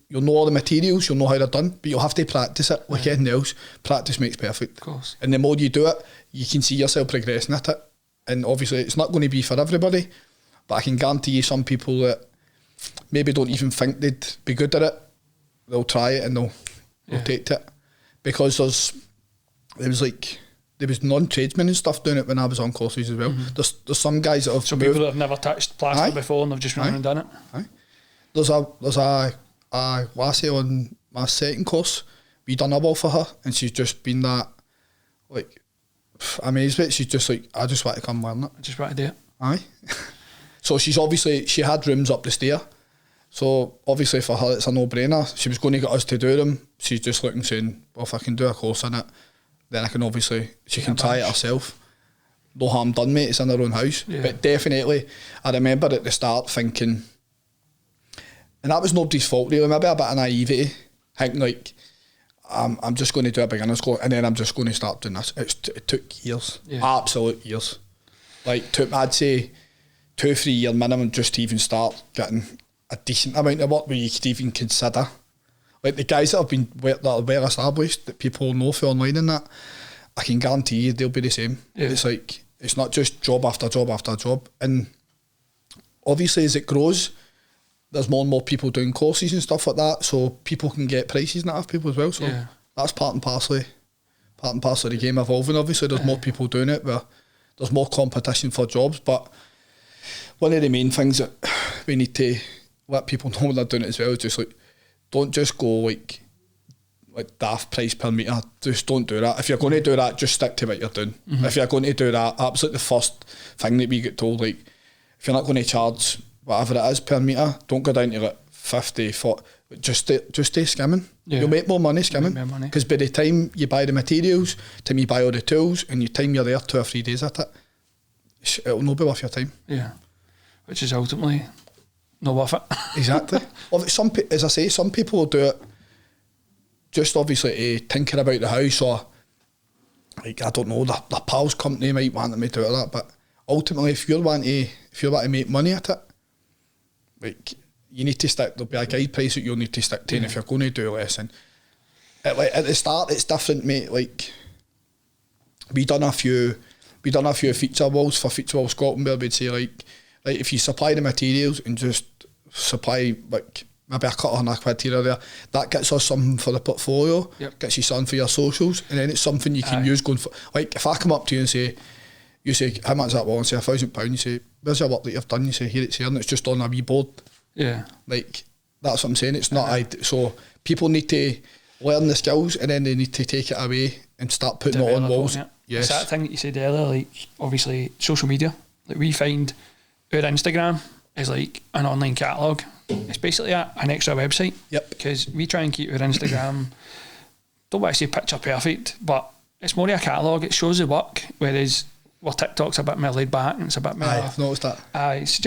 know all the materials, you'll know how they're done, but you'll have to practice it like anything else. Practice makes perfect. Of course. And the more you do it, you can see yourself progressing at it. And obviously it's not going to be for everybody, but I can guarantee you some people that maybe don't even think they'd be good at it, they'll try it and they'll take to it. Because there was non-tradesmen and stuff doing it when I was on courses as well. Mm-hmm. There's some guys that have... Some people that have never touched plaster before and they've just run and done it. Aye. There's a lassie on my second course, we done a wall for her, and she's just been that, like, amazed with it. She's just like, I just want to come learn it. I just want to do it. Aye. So she had rooms up the stair, so obviously for her it's a no-brainer. She was going to get us to do them. She's just looking, saying, well, if I can do a course in it, then I can obviously, she can try it herself. No harm done, mate, it's in her own house. Yeah. But definitely, I remember at the start thinking, And that was nobody's fault really, maybe a bit of naivety, thinking like, I'm just going to do a beginner's course and then I'm just going to start doing this. It took years, absolute years. Like, I'd say 2-3 year minimum just to even start getting a decent amount of work where you could even consider. Like, the guys that are well established, that people know for online and that, I can guarantee you they'll be the same. Yeah. It's like, it's not just job after job after job. And obviously as it grows, there's more and more people doing courses and stuff like that, so people can get prices and that of people as well. So that's part and parcel of the game evolving. Obviously there's more people doing it, where there's more competition for jobs, but one of the main things that we need to let people know when they're doing it as well is just like, don't just go like daft price per metre. Just don't do that. If you're going to do that, just stick to what you're doing. If you're going to do that, absolutely the first thing that we get told, like, if you're not going to charge whatever it is per metre, don't go down to like 50, 40, just stay skimming. You'll make more money skimming, because by the time you buy the materials, time you buy all the tools, and the time you're there 2 or 3 days at it, it'll not be worth your time. Yeah, which is ultimately not worth it. Exactly. As I say, some people will do it just obviously to tinker about the house, or like, I don't know, their pal's company might want them to do that, but ultimately if you want to make money at it, like, you need to stick, there'll be a guide price that you'll need to stick to, and if you're going to do a lesson, at the start it's different, mate. Like, we done a few feature walls for Feature Wall Scotland, where we'd say like if you supply the materials and just supply like maybe a couple of quid here or there, that gets us something for the portfolio, gets you something for your socials, and then it's something you can use going for. Like, if I come up to you and say, how much is that wall, and say £1,000, you say, where's your work that you've done? You say, here it's here, and it's just on a wee board. Yeah. Like, that's what I'm saying. It's not so people need to learn the skills, and then they need to take it away and start putting it on walls. Yes. It's that thing that you said earlier, like, obviously social media. Like, we find our Instagram is like an online catalogue. It's basically an extra website. Yep. Because we try and keep our Instagram, don't want to say picture perfect, but it's more of a catalogue. It shows the work, whereas TikTok's a bit more laid back, and it's a bit more. I've noticed that. It's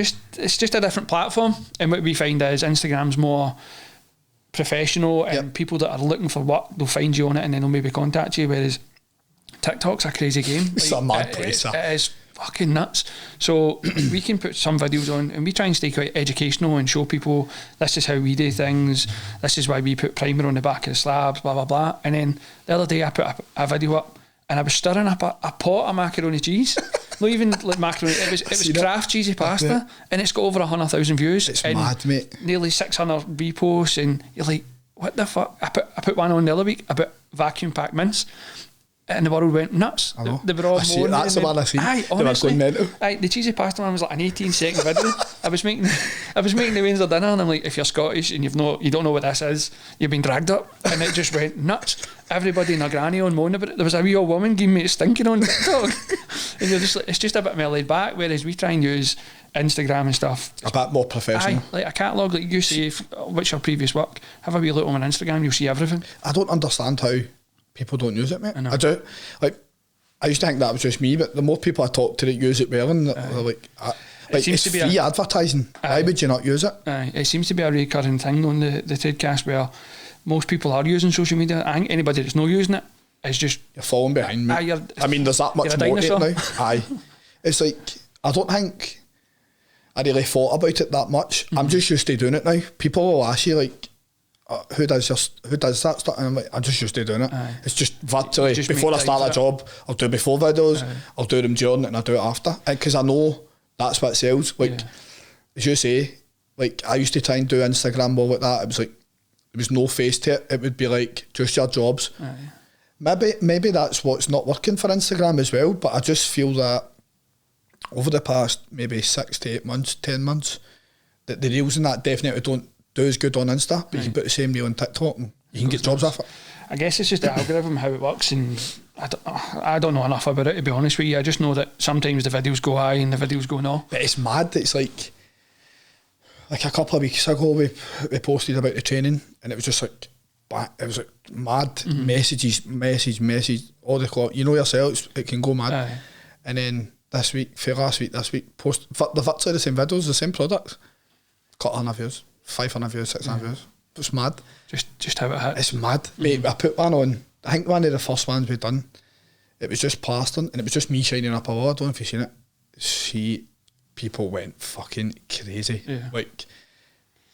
just a different platform, and what we find is Instagram's more professional, and people that are looking for work, they'll find you on it and then they'll maybe contact you, whereas TikTok's a crazy game. It's a mad place. It is fucking nuts. So we can put some videos on, and we try and stay quite educational and show people this is how we do things, this is why we put primer on the back of the slabs, blah blah blah. And then the other day I put a video up, and I was stirring up a pot of macaroni cheese. Not even like macaroni, it was Kraft cheesy pasta, and it's got over 100,000 views. It's mad, mate. Nearly 600 reposts, and you're like, what the fuck? I put one on the other week about vacuum packed mince, and the world went nuts. They were all moaning. That's the one I see. Aye, honestly, they were going mental. The cheesy pasta one was like an 18-second video. I was making the Wednesday dinner, and I'm like, if you're Scottish and you don't know what this is, you've been dragged up, and it just went nuts. Everybody and their granny on moaning about it. There was a wee old woman giving me a stinking on TikTok, and you're just like, it's just a bit more laid back. Whereas we try and use Instagram and stuff a bit more professional. Like a catalogue, like you say, what's your previous work? Have a wee look on Instagram, you'll see everything. I don't understand how people don't use it, mate. I do. Like, I used to think that was just me, but the more people I talk to that use it well, and they're like, it's free advertising. Why would you not use it? It seems to be a recurring thing on the Tradecast, where most people are using social media. I think anybody that's not using it is just... You're falling behind, mate. I mean, there's that much more to it now. Aye. It's like, I don't think I really thought about it that much. I'm just used to doing it now. People will ask you, like, who does that stuff? And I'm like, I'm just used to doing it. It's just virtually, before I start a job, I'll do before videos, I'll do them during, and I'll do it after. Because I know that's what sells. Like, as you say, like, I used to try and do Instagram more like that. It was like, there was no face to it. It would be like just your jobs. Maybe that's what's not working for Instagram as well, but I just feel that over the past maybe 6 to 8 months, 10 months, that the reels and that definitely don't do as good on Insta, but you can put the same reel on TikTok and you can get jobs off it. I guess it's just the algorithm, how it works, and I don't know enough about it, to be honest with you. I just know that sometimes the videos go high and the videos go no. But it's mad. It's like a couple of weeks ago we posted about the training, and it was just like, it was like mad message, all the clock. You know yourself, it can go mad. And then this week, post the virtually the same videos, the same products, cut on views. 500 views, 600 views. It's mad. Just how it hit. It's mad. Mate, I put one on, I think one of the first ones we've done, it was just plastering, and it was just me shining up a wall. I don't know if you've seen it. People went fucking crazy. Yeah. Like,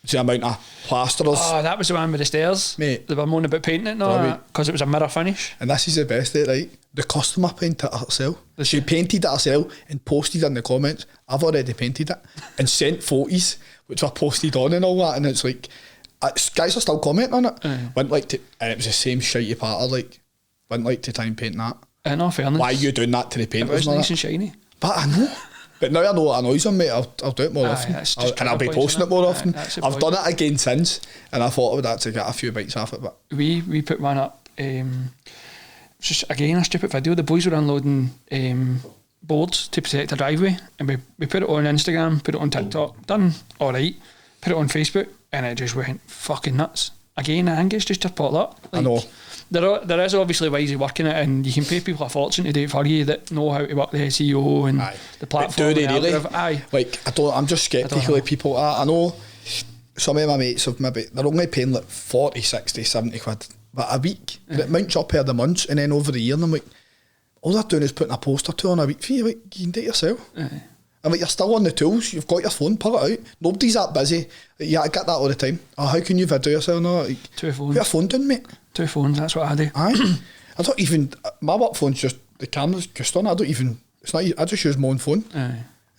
the amount of plasterers. Oh, that was the one with the stairs. Mate. They were moaning about painting it now because it was a mirror finish. And this is the best bit, right? The customer painted it herself. She painted it herself and posted in the comments, I've already painted it, and sent photos which were posted on and all that, and it's like, guys are still commenting on it. Wouldn't like to, and it was the same shitey pattern, like, wouldn't like to try and paint that. In all fairness, why are you doing that to the painters? It was nice and shiny. But I know. But now I know what annoys them, mate. I'll do it more often. And I'll be posting it more often. I've done it again since, and I thought I would actually get a few bites off it. But we put one up, just again a stupid video. The boys were unloading boards to protect the driveway, and we put it on Instagram, put it on TikTok, done alright, put it on Facebook, and it just went fucking nuts. Again, I think it's just a potluck. Like, I know. There is obviously ways of working it, and you can pay people a fortune to do it for you that know how to work the SEO and the platform. But do they really? Aye. Like, I'm just sceptical of people. I know some of my mates have they're only paying like 40, 60, 70 quid but a week. And it mounts up per the months, and then over the year, and I'm like, all they're doing is putting a poster to on a week for you. Like, you can do it yourself. And like, you're still on the tools, you've got your phone, pull it out. Nobody's that busy. Yeah, I get that all the time. Oh, how can you video yourself now? Like, 2 phones. Put your phone down, mate. 2 phones, that's what I do. Aye. I don't even, my work phone's just, the camera's just on. I don't even, it's not, I just use my own phone.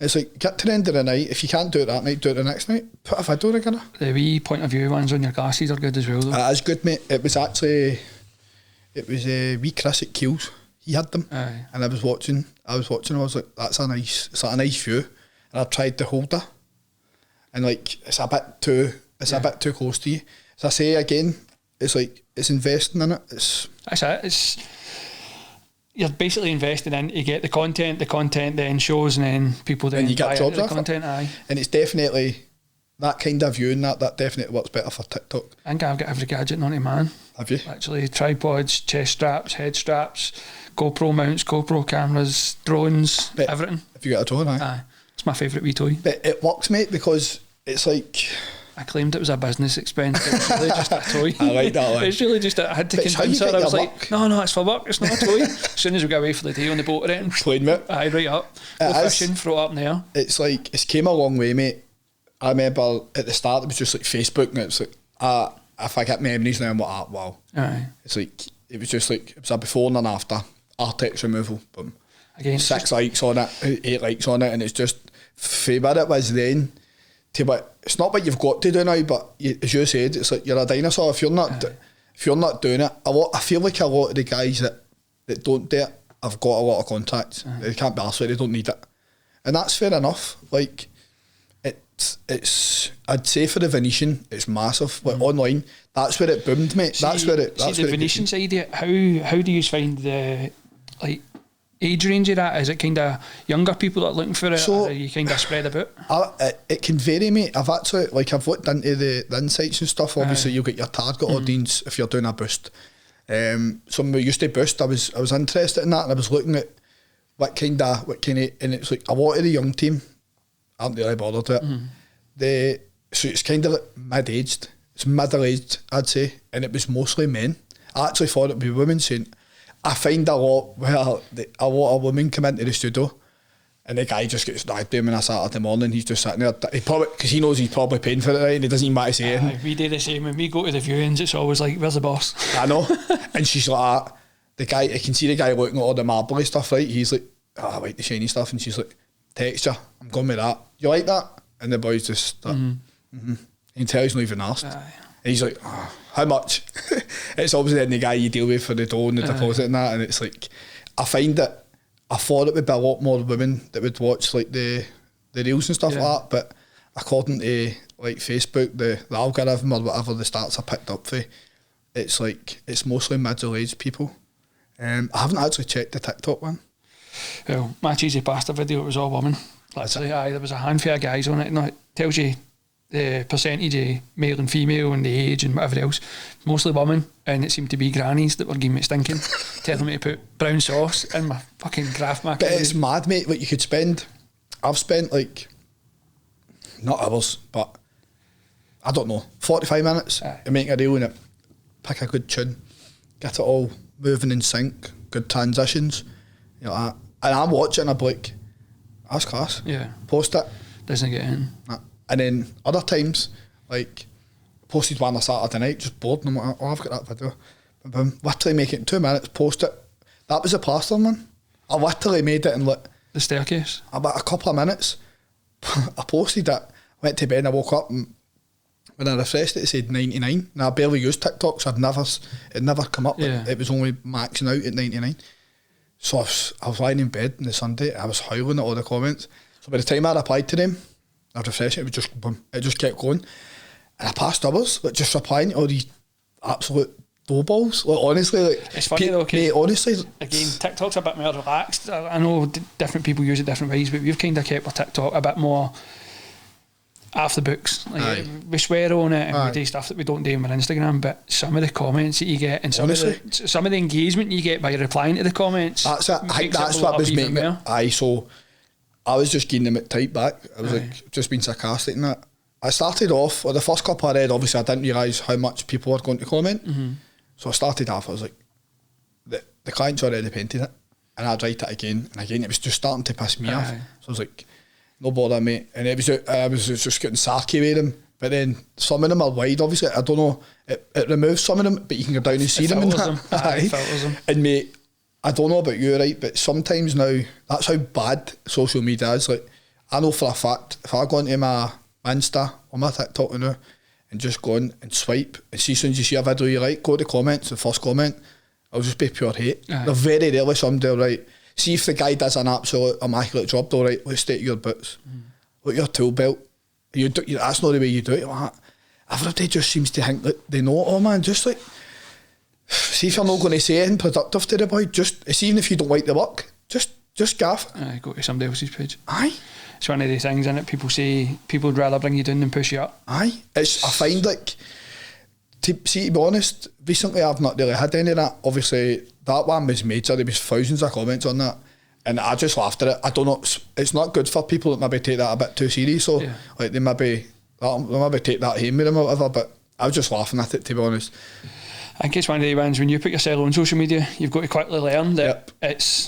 It's like, get to the end of the night, if you can't do it that night, do it the next night. Put a video together. The wee point of view ones on your glasses are good as well, though. That is good, mate. It was actually, wee Chris at Keels. He had them. And I was watching, I was like, it's a nice view. And I tried to hold her. And like, it's a bit too close to you. As I say again, it's like, it's investing in it. That's it. You're basically investing in to get the content then shows, and then people then and you get jobs the off content. It. Aye. And it's definitely that kind of viewing that definitely works better for TikTok. I think I've got every gadget known to man. Have you? Actually, tripods, chest straps, head straps, GoPro mounts, GoPro cameras, drones, everything. Have you got a drone? Aye. It's my favourite wee toy. But it works, mate, because it's like, I claimed it was a business expense, but it's really just a toy. I like that one. It's really just, I had to convince her. I was like, no, it's for work, it's not a toy. As soon as we got away for the day on the boat or anything, playing with it. Aye, right up. Go fishing, throw it up in the air. It's like, it's came a long way, mate. I remember at the start it was just like Facebook, and it's like, if I get memories now, I'm like, wow. Aye. It's like, it was just like, it was a before and an after. Artex removal, boom. Again, 6 likes on it, 8 likes on it, and it's just, for what it was then, to what, it's not what you've got to do now, but as you said, it's like you're a dinosaur. If you're not doing it, I feel like a lot of the guys that don't do it have got a lot of contacts. They can't be arsed with it, they don't need it. And that's fair enough. Like, it's I'd say for the Venetian, it's massive. Like online, that's where it boomed, mate. That's where the Venetian side of it, how do you find the, like, age range of that? Is it kind of younger people that are looking for it, so, or are you kind of spread about? It can vary, mate. I've looked into the insights and stuff. Obviously, you'll get your target audience if you're doing a boost. Some we used to boost. I was interested in that, and I was looking at what kind of, and it's like a lot of the young team aren't really bothered with it. So it's kind of like mid-aged. It's middle-aged, I'd say, and it was mostly men. I actually thought it'd be women saying. I find a lot where a lot of women come into the studio, and the guy just gets dragged to him on a Saturday morning. He's just sitting there. He probably, because he knows he's probably paying for it, right? And he doesn't even matter to say anything. We do the same when we go to the viewings. It's always like, "Where's the boss?" I know. And she's like, the guy. I can see the guy looking at all the marbly stuff, right? He's like, I like the shiny stuff, and she's like, texture. I'm going with that. You like that? And the boy's just, You can tell he's not even asked. And he's like, how much? It's obviously then the guy you deal with for the dough and the deposit and that, and it's like, I thought it would be a lot more women that would watch like the reels and stuff like that, but according to like Facebook, the algorithm or whatever the stats are picked up for, it's like, it's mostly middle-aged people. I haven't actually checked the TikTok one. Well, my cheesy pasta video, it was all women. Literally, there was a handful of guys on it, and it tells you the percentage of male and female and the age and whatever else, mostly women, and it seemed to be grannies that were giving me stinking, telling me to put brown sauce in my fucking Kraft mac. But it's mad, mate, what you could spend. I've spent like, not hours, but I don't know, 45 minutes to make a reel in it, pick a good tune, get it all moving in sync, good transitions, you know that. And I'm watching and I'm like, that's class. Yeah. Post it. Doesn't get in. Nah. And then other times, like, posted one on Saturday night, just bored, and I'm like, oh, I've got that video. Boom, boom. Literally make it in 2 minutes, post it. That was a plastering one. I literally made it in like the staircase. About a couple of minutes. I posted it, went to bed, and I woke up, and when I refreshed it said 99. And I barely used TikTok, so it never come up. Yeah. It was only maxing out at 99. So I was lying in bed on the Sunday, I was howling at all the comments. So by the time I replied to them, I refreshed it, it was just boom, it just kept going. And I passed others, like just replying to all these absolute balls. Like honestly, like it's funny though, cause honestly, again, TikTok's a bit more relaxed. I know different people use it different ways, but we've kind of kept our TikTok a bit more off the books. Like we swear on it and we do stuff that we don't do on our Instagram, but some of the comments that you get and some of the engagement you get by replying to the comments, that's it. I think that's what was making it. So I was just getting them type back. I was like just being sarcastic in that. I started off, the first couple I read, obviously I didn't realise how much people were going to comment. So I started off, I was like, the client's already painted it, and I'd write it again and again. It was just starting to piss me off. So I was like, no bother, mate. And I was just getting sarky with them. But then some of them are wide, obviously. I don't know, it removes some of them, but you can go down and see them. And filters them. And mate, I don't know about you, right, but sometimes now, that's how bad social media is. Like, I know for a fact, if I go into my Insta or my TikTok now and just go on and swipe and see as soon as you see a video you like, go to the comments, the first comment, it'll just be pure hate. They're very rarely somebody will write, see if the guy does an absolute immaculate job, they'll write, let's take your boots, look your tool belt. That's not the way you do it. Like, everybody just seems to think that they know it all, man. Just like, see if you're not going to say anything productive to the boy, just even if you don't like the work, just gaff it. Go to somebody else's page. It's one of the things, innit? People say people would rather bring you down than push you up. I find like, to be honest, recently I've not really had any of that. Obviously that one was major, there was thousands of comments on that and I just laughed at it. I don't know, it's not good for people that maybe take that a bit too serious, so like they maybe take that home with them or whatever, but I was just laughing at it, to be honest. I think it's one of the ones when you put yourself on social media, you've got to quickly learn that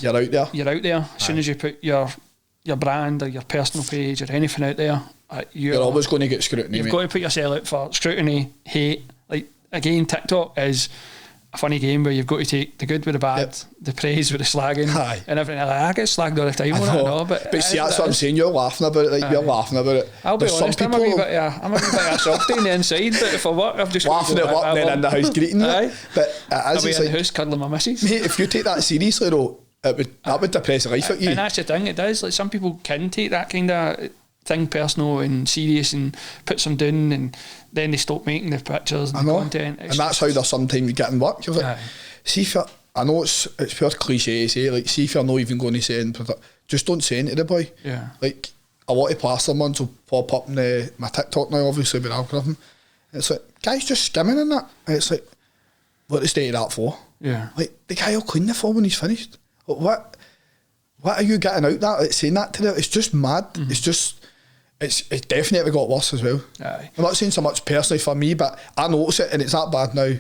you're out there. As soon as you put your brand or your personal page or anything out there, you're always going to get scrutiny. You've got to put yourself out for scrutiny, hate. Like again, TikTok is a funny game where you've got to take the good with the bad, the praise with the slagging, and everything. I get slagged all the time on it, but see, that's what I'm saying. You're laughing about it, like you're laughing about it. I'll be honest, I'm a wee bit of a softie on the inside, but for work, I've just laughing at work and then in the house greeting. But I'll be in the house cuddling my missus. Mate, if you take that seriously though, that would depress the life out of you. And that's the thing, it does. Like some people can take that kind of thing personal and serious and put some down, and then they stop making the pictures and the content. And that's how they're sometimes getting work. You're like, see if I know it's pure cliche to say, like, see if you're not even going to say anything, just don't say anything to the boy. Like, a lot of plaster ones will pop up in my TikTok now, obviously, with algorithm. It's like, guys just skimming in that. And it's like, what is they that for? Like, the guy will clean the phone when he's finished. Like, what are you getting out that? Like, saying that to them? It's just mad. It's just, it's definitely got worse as well. I'm not saying so much personally for me, but I notice it and it's that bad now.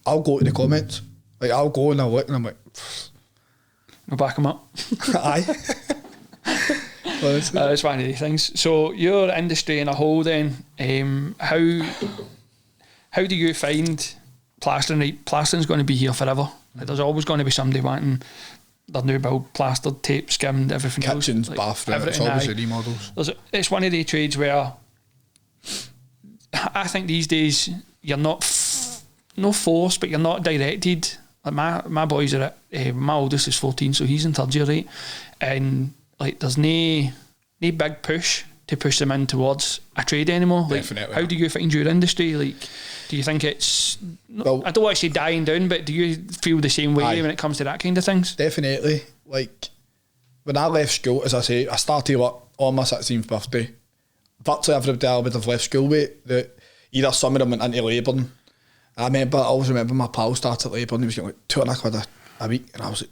I'll go to the comments. Like, I'll go and I'll look and I'm like, I'll back them up. It's one of these things. So your industry in a whole then, how do you find plastering? Right, plastering's going to be here forever. Like, there's always going to be somebody wanting their new build plastered, tape, skimmed, everything kitchens, else. bathroom, it's obviously remodels. It's one of the trades where I think these days you're not forced, but you're not directed. Like my boys are at my oldest is 14, so he's in third year, right? And like there's no big push to push them in towards a trade anymore. Like, definitely. How do you find your industry? Like, do you think it's, well, I don't want to say dying down, but do you feel the same way when it comes to that kind of things? Definitely. Like, when I left school, as I say, I started on my 16th birthday. Virtually everybody I would have left school with, that either some of them went into labouring. I always remember my pal started labouring, he was getting like £200 a week, and I was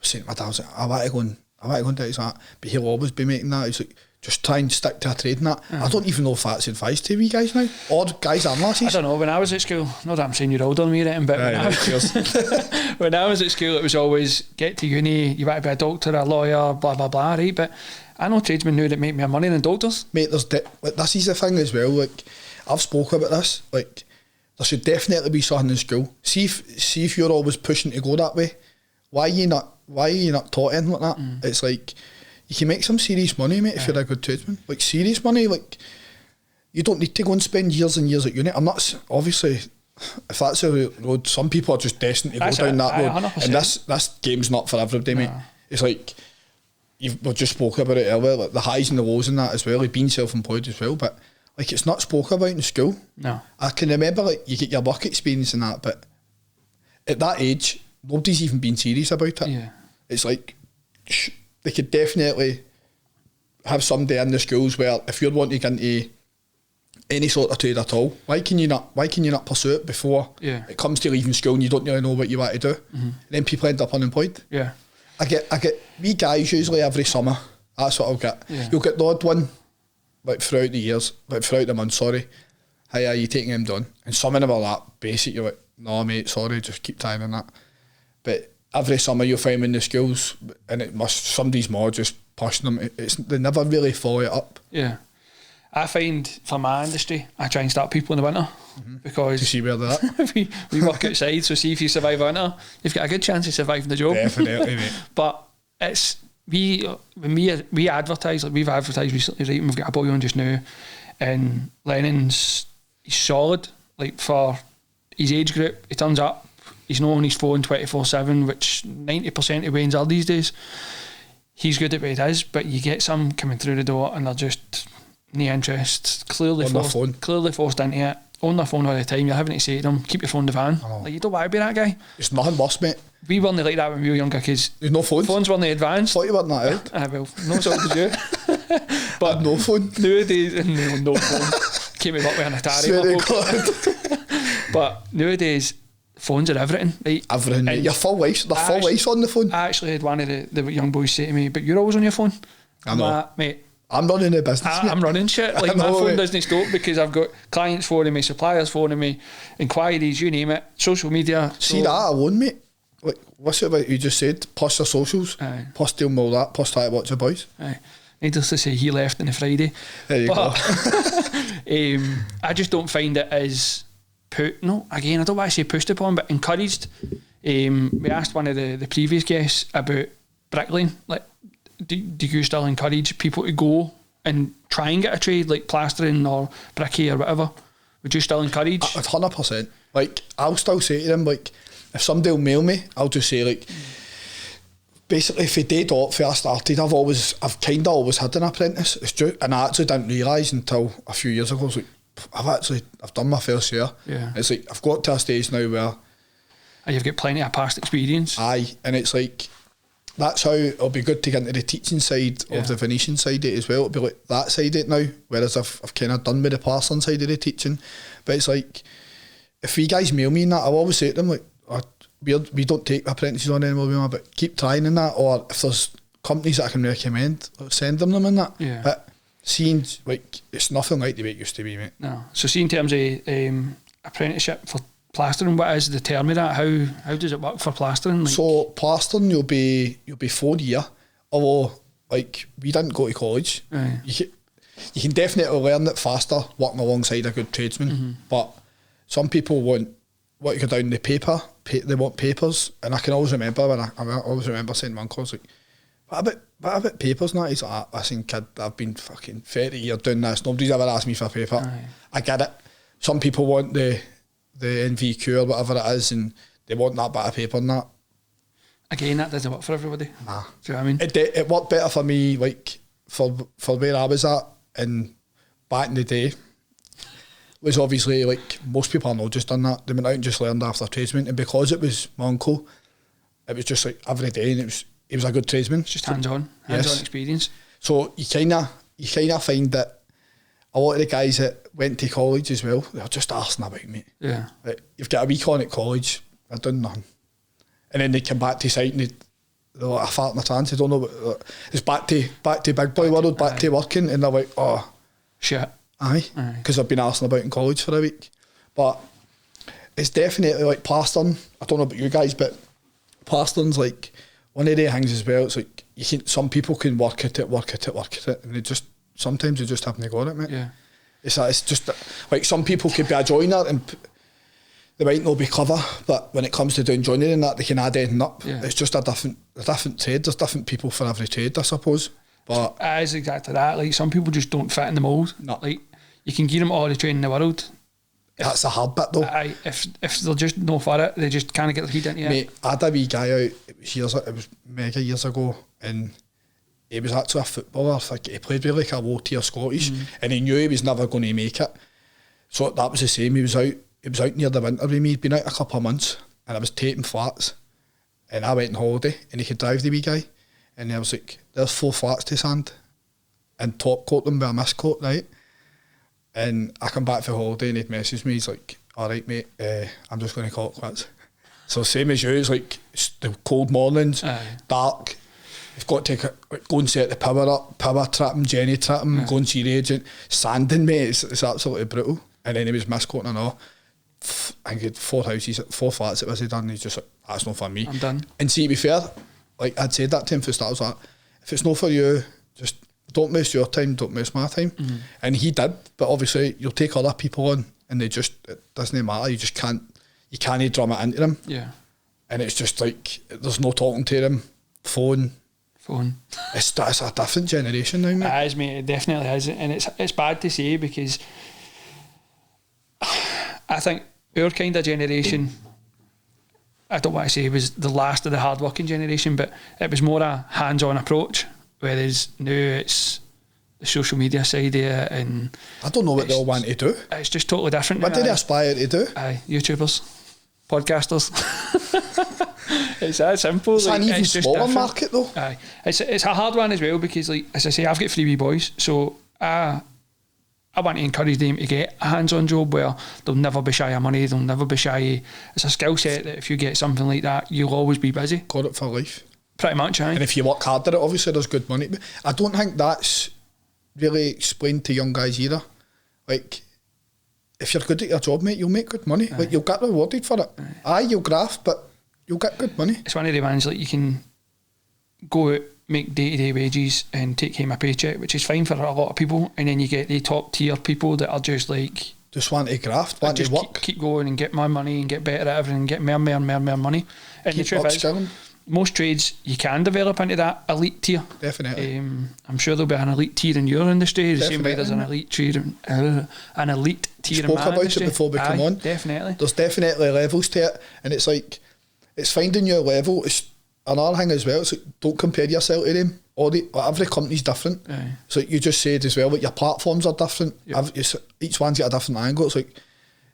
saying to my dad, I want to go and I want to go into that, but he'll always be making that. He's like, just try and stick to a trade and that. I don't even know if that's advice to you guys now, or guys and lasses. I don't know, when I was at school, not that I'm saying you're older than me or anything, but when I was at school, it was always get to uni, you want to be a doctor, a lawyer, blah blah blah, right? But I know tradesmen now that make more money than doctors. Mate, like, this is the thing as well, like, I've spoken about this, like, there should definitely be something in school. See if you're always pushing to go that way, why are you not taught anything like that? It's like, you can make some serious money, mate, if you're a good tradesman. Like, serious money, like, you don't need to go and spend years and years at uni. I'm not, obviously, if that's the road, some people are just destined to go down that road. 100%. And this game's not for everybody, mate. It's like, we've just spoke about it earlier, like the highs and the lows and that as well, like being self-employed as well, but like, it's not spoken about in school. No. I can remember, like, you get your work experience and that, but at that age, nobody's even been serious about it. Yeah. It's like, they could definitely have somebody in the schools where if you're wanting to get into any sort of trade at all, why can you not pursue it before it comes to leaving school and you don't really know what you want to do? And then people end up unemployed. Yeah. I get wee guys usually every summer. That's what I'll get. Yeah. You'll get the odd one, like, throughout the years, like throughout the month, sorry. Hey, are you taking them done? And some of them are that basic, you're like, no mate, sorry, just keep trying on that. But every summer you'll find them in the schools and somebody's more just pushing them. They never really follow it up. Yeah. I find for my industry, I try and start people in the winter because to see where they're at. we work outside, so see if you survive winter, you've got a good chance of surviving the job. Definitely, mate. But it's when we advertise, like we've advertised recently, right? And we've got a boy on just now, and Lennon's, he's solid, like for his age group. He turns up, he's not on his phone 24/7, which 90% of Waynes are these days. He's good at what he does, but you get some coming through the door and they're just no interest, clearly forced into it, on their phone all the time. You're having to say to them, keep your phone in the van. Like, you don't want to be that guy. It's nothing worse, mate. We weren't like that when we were younger because there's no phones. Phones weren't advanced. Thought you weren't that out. Well, no, so did you. But no phone. Nowadays, no phone. Came up with an Atari. But nowadays, phones are everything, right? Everything. And your full wife's on the phone. I actually had one of the young boys say to me, but you're always on your phone. I know. Mate, I'm running the business. I'm running shit. Like, my phone doesn't stop because I've got clients phoning me, suppliers phoning me, inquiries, you name it, social media. See that alone, mate? Like, what's it about you just said? Plus the socials, plus dealing with all that, plus try to watch the boys. Needless to say, he left on a Friday. There you go. I just don't find it as I don't want to say pushed upon, but encouraged. We asked one of the previous guests about bricklaying. Like, do you still encourage people to go and try and get a trade like plastering or bricky or whatever? Would you still encourage? 100%. Like, I'll still say to them, like, if somebody will mail me, I'll just say, like, basically, for day dot, for I started, I've kind of always had an apprentice. It's true, and I actually didn't realise until a few years ago. I was like, I've done my fair share. Yeah. It's like, I've got to a stage now where you've got plenty of past experience. Aye, and it's like, that's how it'll be good to get into the teaching side of the Venetian side of it as well. It'll be like that side of it now, whereas I've kind of done with the plastering side of the teaching. But it's like, if you guys mail me and that, I'll always say to them, like, we don't take apprentices on anymore, but keep trying in that, or if there's companies that I can recommend, send them in that. Yeah. But seeing, like, it's nothing like the way it used to be, mate. No. So see, in terms of apprenticeship for plastering, what is the term of that? How does it work for plastering? Like, so plastering, you'll be 4 year, although, like, we didn't go to college. You can definitely learn it faster working alongside a good tradesman, but some people want to go down the paper. They want papers, and I can always remember saying to my uncle, I was like, what about papers now? He's like, listen kid, I've been fucking 30 years doing this, nobody's ever asked me for a paper. I get it. Some people want the NVQ or whatever it is, and they want that bit of paper and that. Again, that doesn't work for everybody. Nah. Do you know what I mean? It worked better for me, like, for where I was at, and back in the day, was obviously, like, most people I know just done that. They went out and just learned after tradesman, and because it was my uncle, it was just like every day, and he was a good tradesman. It's just hands-on experience. So you kind of find that a lot of the guys that went to college as well, they're just arsing about, mate. Yeah. Like, you've got a week on at college, they're doing nothing. And then they come back to site and they're like a fart in the trance. They don't know what, it's back to big boy world, back to working, and they're like, oh shit. Aye, because I've been arsing about in college for a week. But it's definitely like plastering. I don't know about you guys, but plastering's like one of the things as well. It's like some people can work at it, and they just sometimes they just haven't got it, mate. Yeah, it's just like some people could be a joiner and they might not be clever, but when it comes to doing joinery and that, they can add anything up. Yeah. It's just a different trade. There's different people for every trade, I suppose. But it is exactly that. Like some people just don't fit in the mould. No. Like you can give them all the training in the world. That's the hard bit though. If they're just no for it, they just can't get their feet into it. Mate, I had a wee guy out, it was mega years ago, and he was actually a footballer. Like, he played with like a low tier Scottish, and he knew he was never going to make it. So that was the same. He was out near the winter with me. He'd been out a couple of months, and I was taping flats, and I went on holiday, and he could drive the wee guy, and I was like, there's 4 flats to sand, and top coat them with a mist coat, right? And I come back for holiday, and he'd message me. He's like, all right, mate, I'm just going to call it quits. So same as you, it's like it's the cold mornings, dark. You've got to go and set the power up, power trap him, Jenny trap him, go and see the agent. Sanding, mate, it's absolutely brutal. And then he was miscoating and all. I think he had 4 flats that was he done. He's just like, that's not for me. I'm done. And see, to be fair, like I'd said that to him for the start, I was like, if it's not for you, just don't waste your time, don't waste my time. And he did, but obviously you'll take other people on and it doesn't matter, you can't drum it into them. Yeah. And it's just like, there's no talking to them, phone. It's a different generation now, mate. It is, mate, it definitely is. And it's bad to say because I think our kind of generation, I don't want to say it was the last of the hard working generation, but it was more a hands-on approach, whereas now it's the social media side of it, and I don't know what they all want to do. It's just totally different. What do they aspire to do? YouTubers, podcasters. It's that simple. It's an even smaller market though. It's a hard one as well because, like as I say, I've got 3 wee boys, so I want to encourage them to get a hands-on job where they'll never be shy of money, they'll never be shy. It's a skill set that if you get something like that, you'll always be busy. Got it for life. Pretty much, aye. And if you work hard at it, obviously there's good money. But I don't think that's really explained to young guys either. Like, if you're good at your job, mate, you'll make good money. Aye. Like, you'll get rewarded for it. Aye, you'll graft, but you'll get good money. It's one of the ones like you can go out, make day-to-day wages and take home a paycheck, which is fine for a lot of people, and then you get the top tier people that are just like want to graft, want to work, keep going and get more money and get better at everything and get more money. And keep the truth is, most trades you can develop into that elite tier. Definitely. I'm sure there'll be an elite tier in your industry, the same way there's an elite tier in my industry. Spoke about it before we come on. Definitely. There's definitely levels to it, and it's like, it's finding your level. It's another thing as well. It's like, don't compare yourself to them. Every company's different. Aye. So you just said as well, like your platforms are different. Yep. Each one's got a different angle. It's like,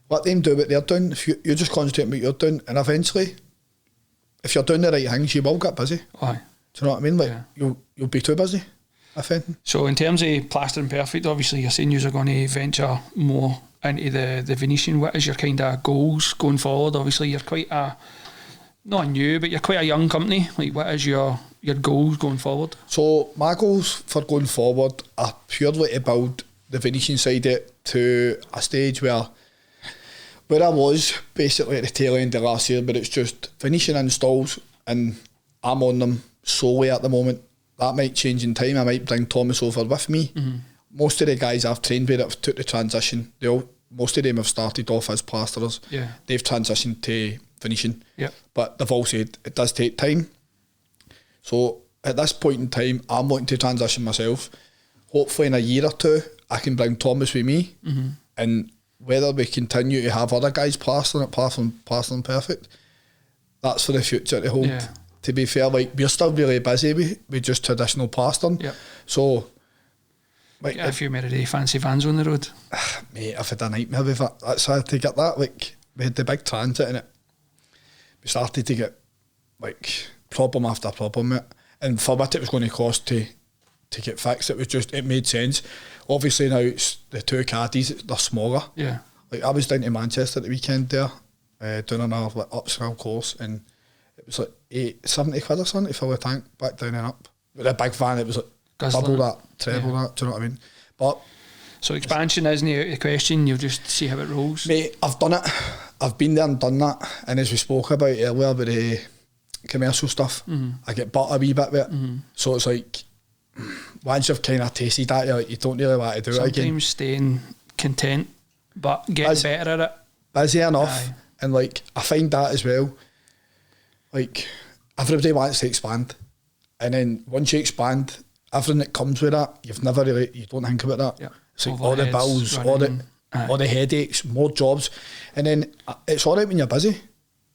let them do what they're doing. If you just concentrate on what you're doing, and eventually, if you're doing the right things, you will get busy. Aye. Do you know what I mean? Like you'll be too busy, I think. So in terms of Plastering Perfect, obviously you're saying you're going to venture more into the Venetian. What is your kind of goals going forward? Obviously you're quite not new, but you're quite a young company. Like, what is your goals going forward? So my goals for going forward are purely to build the Venetian side of it to a stage where I was basically at the tail end of last year, but it's just Venetian installs and I'm on them solely at the moment. That might change in time. I might bring Thomas over with me. Most of the guys I've trained with have took the transition. Most of them have started off as plasterers. Yeah. They've transitioned to Venetian. Yeah. But they've all said it does take time. So at this point in time, I'm wanting to transition myself. Hopefully in a year or 2, I can bring Thomas with me. And whether we continue to have other guys plastering at Plastering Perfect, that's for the future to hold. Yeah. To be fair, like, we're still really busy with just traditional plastering. Yep. So, like, a few more of the fancy vans on the road. Mate, I've had a nightmare with it. That's how to get that. Like, we had the big transit in it. We started to get, like, problem after problem with it. And for what it was going to cost to get fixed, it made sense. Obviously now it's the 2 caddies, they're smaller. Yeah. Like, I was down to Manchester the weekend there, doing another upscale course, and it was like, 70 quid or something to fill the tank back down and up. With a big van, it was like double that, treble that, do you know what I mean? But so expansion isn't out of the question, you'll just see how it rolls. Mate, I've done it. I've been there and done that. And as we spoke about earlier with the commercial stuff, I get butt a wee bit with it. So it's like, once you've kind of tasted that, you don't really want to do it again. Sometimes staying content, but getting better at it. Busy enough. And like, I find that as well. Like, everybody wants to expand. And then once you expand, everything that comes with that, you don't think about that. Yeah. It's like all the bills, all the headaches, more jobs. And then it's all right when you're busy.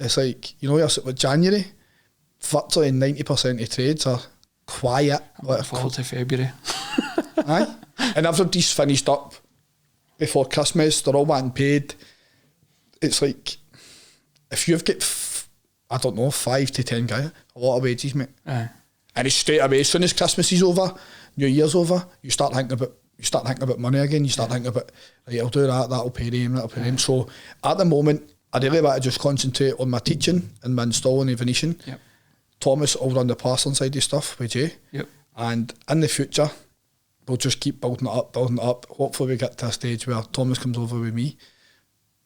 It's like, you're with January, virtually 90% of trades are quiet. Forward to February. Aye. And everybody's finished up before Christmas, they're all wanting paid. It's like, if you've got, 5 to 10 guys, a lot of wages, mate. Aye. And it's straight away, as soon as Christmas is over, New Year's over, you start thinking about money again. You start thinking about, right, I'll do that'll pay them. So at the moment, I really want to just concentrate on my teaching and my installing the Venetian. Yep. Thomas will run the plastering side of stuff with Jay. Yep. And in the future, we'll just keep building it up. Hopefully we get to a stage where Thomas comes over with me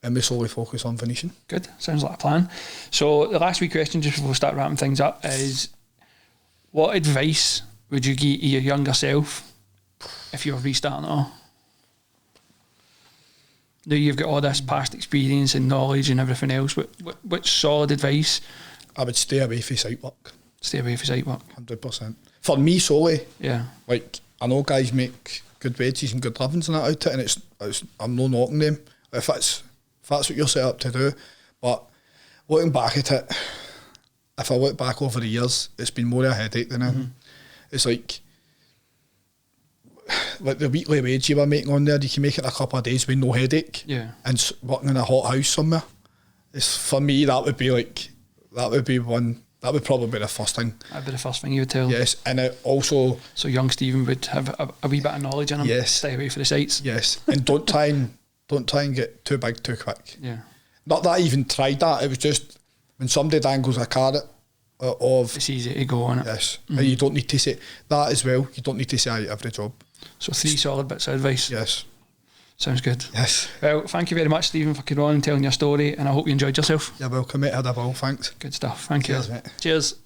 and we solely focus on Venetian. Good, sounds like a plan. So the last wee question just before we start wrapping things up is, what advice would you give your younger self if you were restarting it all? Now you've got all this past experience and knowledge and everything else, what solid advice? I would stay away from site work. Stay away from site work. 100%. For me solely. Yeah. Like, I know guys make good wages and good livings and that out it, and I'm not knocking them if that's what you're set up to do. But looking back at it, if I look back over the years, it's been more a headache than anything. It's like the weekly wage you were making on there, you can make it a couple of days with no headache. Yeah. And working in a hot house somewhere. For me, that would probably be the first thing. That'd be the first thing you would tell. Yes, and it also... So young Stephen would have a wee bit of knowledge in him. Yes. Stay away from the sites. Yes, and don't try and get too big too quick. Yeah. Not that I even tried that, it was just when somebody dangles a carrot of... It's easy to go on it. Yes, and you don't need to say that as well, you don't need to say every job. So 3 solid bits of advice. Yes. Sounds good. Yes. Well, thank you very much, Stephen, for coming on and telling your story, and I hope you enjoyed yourself. You're welcome, mate. Had a ball, thanks. Good stuff. Thank you. Cheers, mate. Cheers.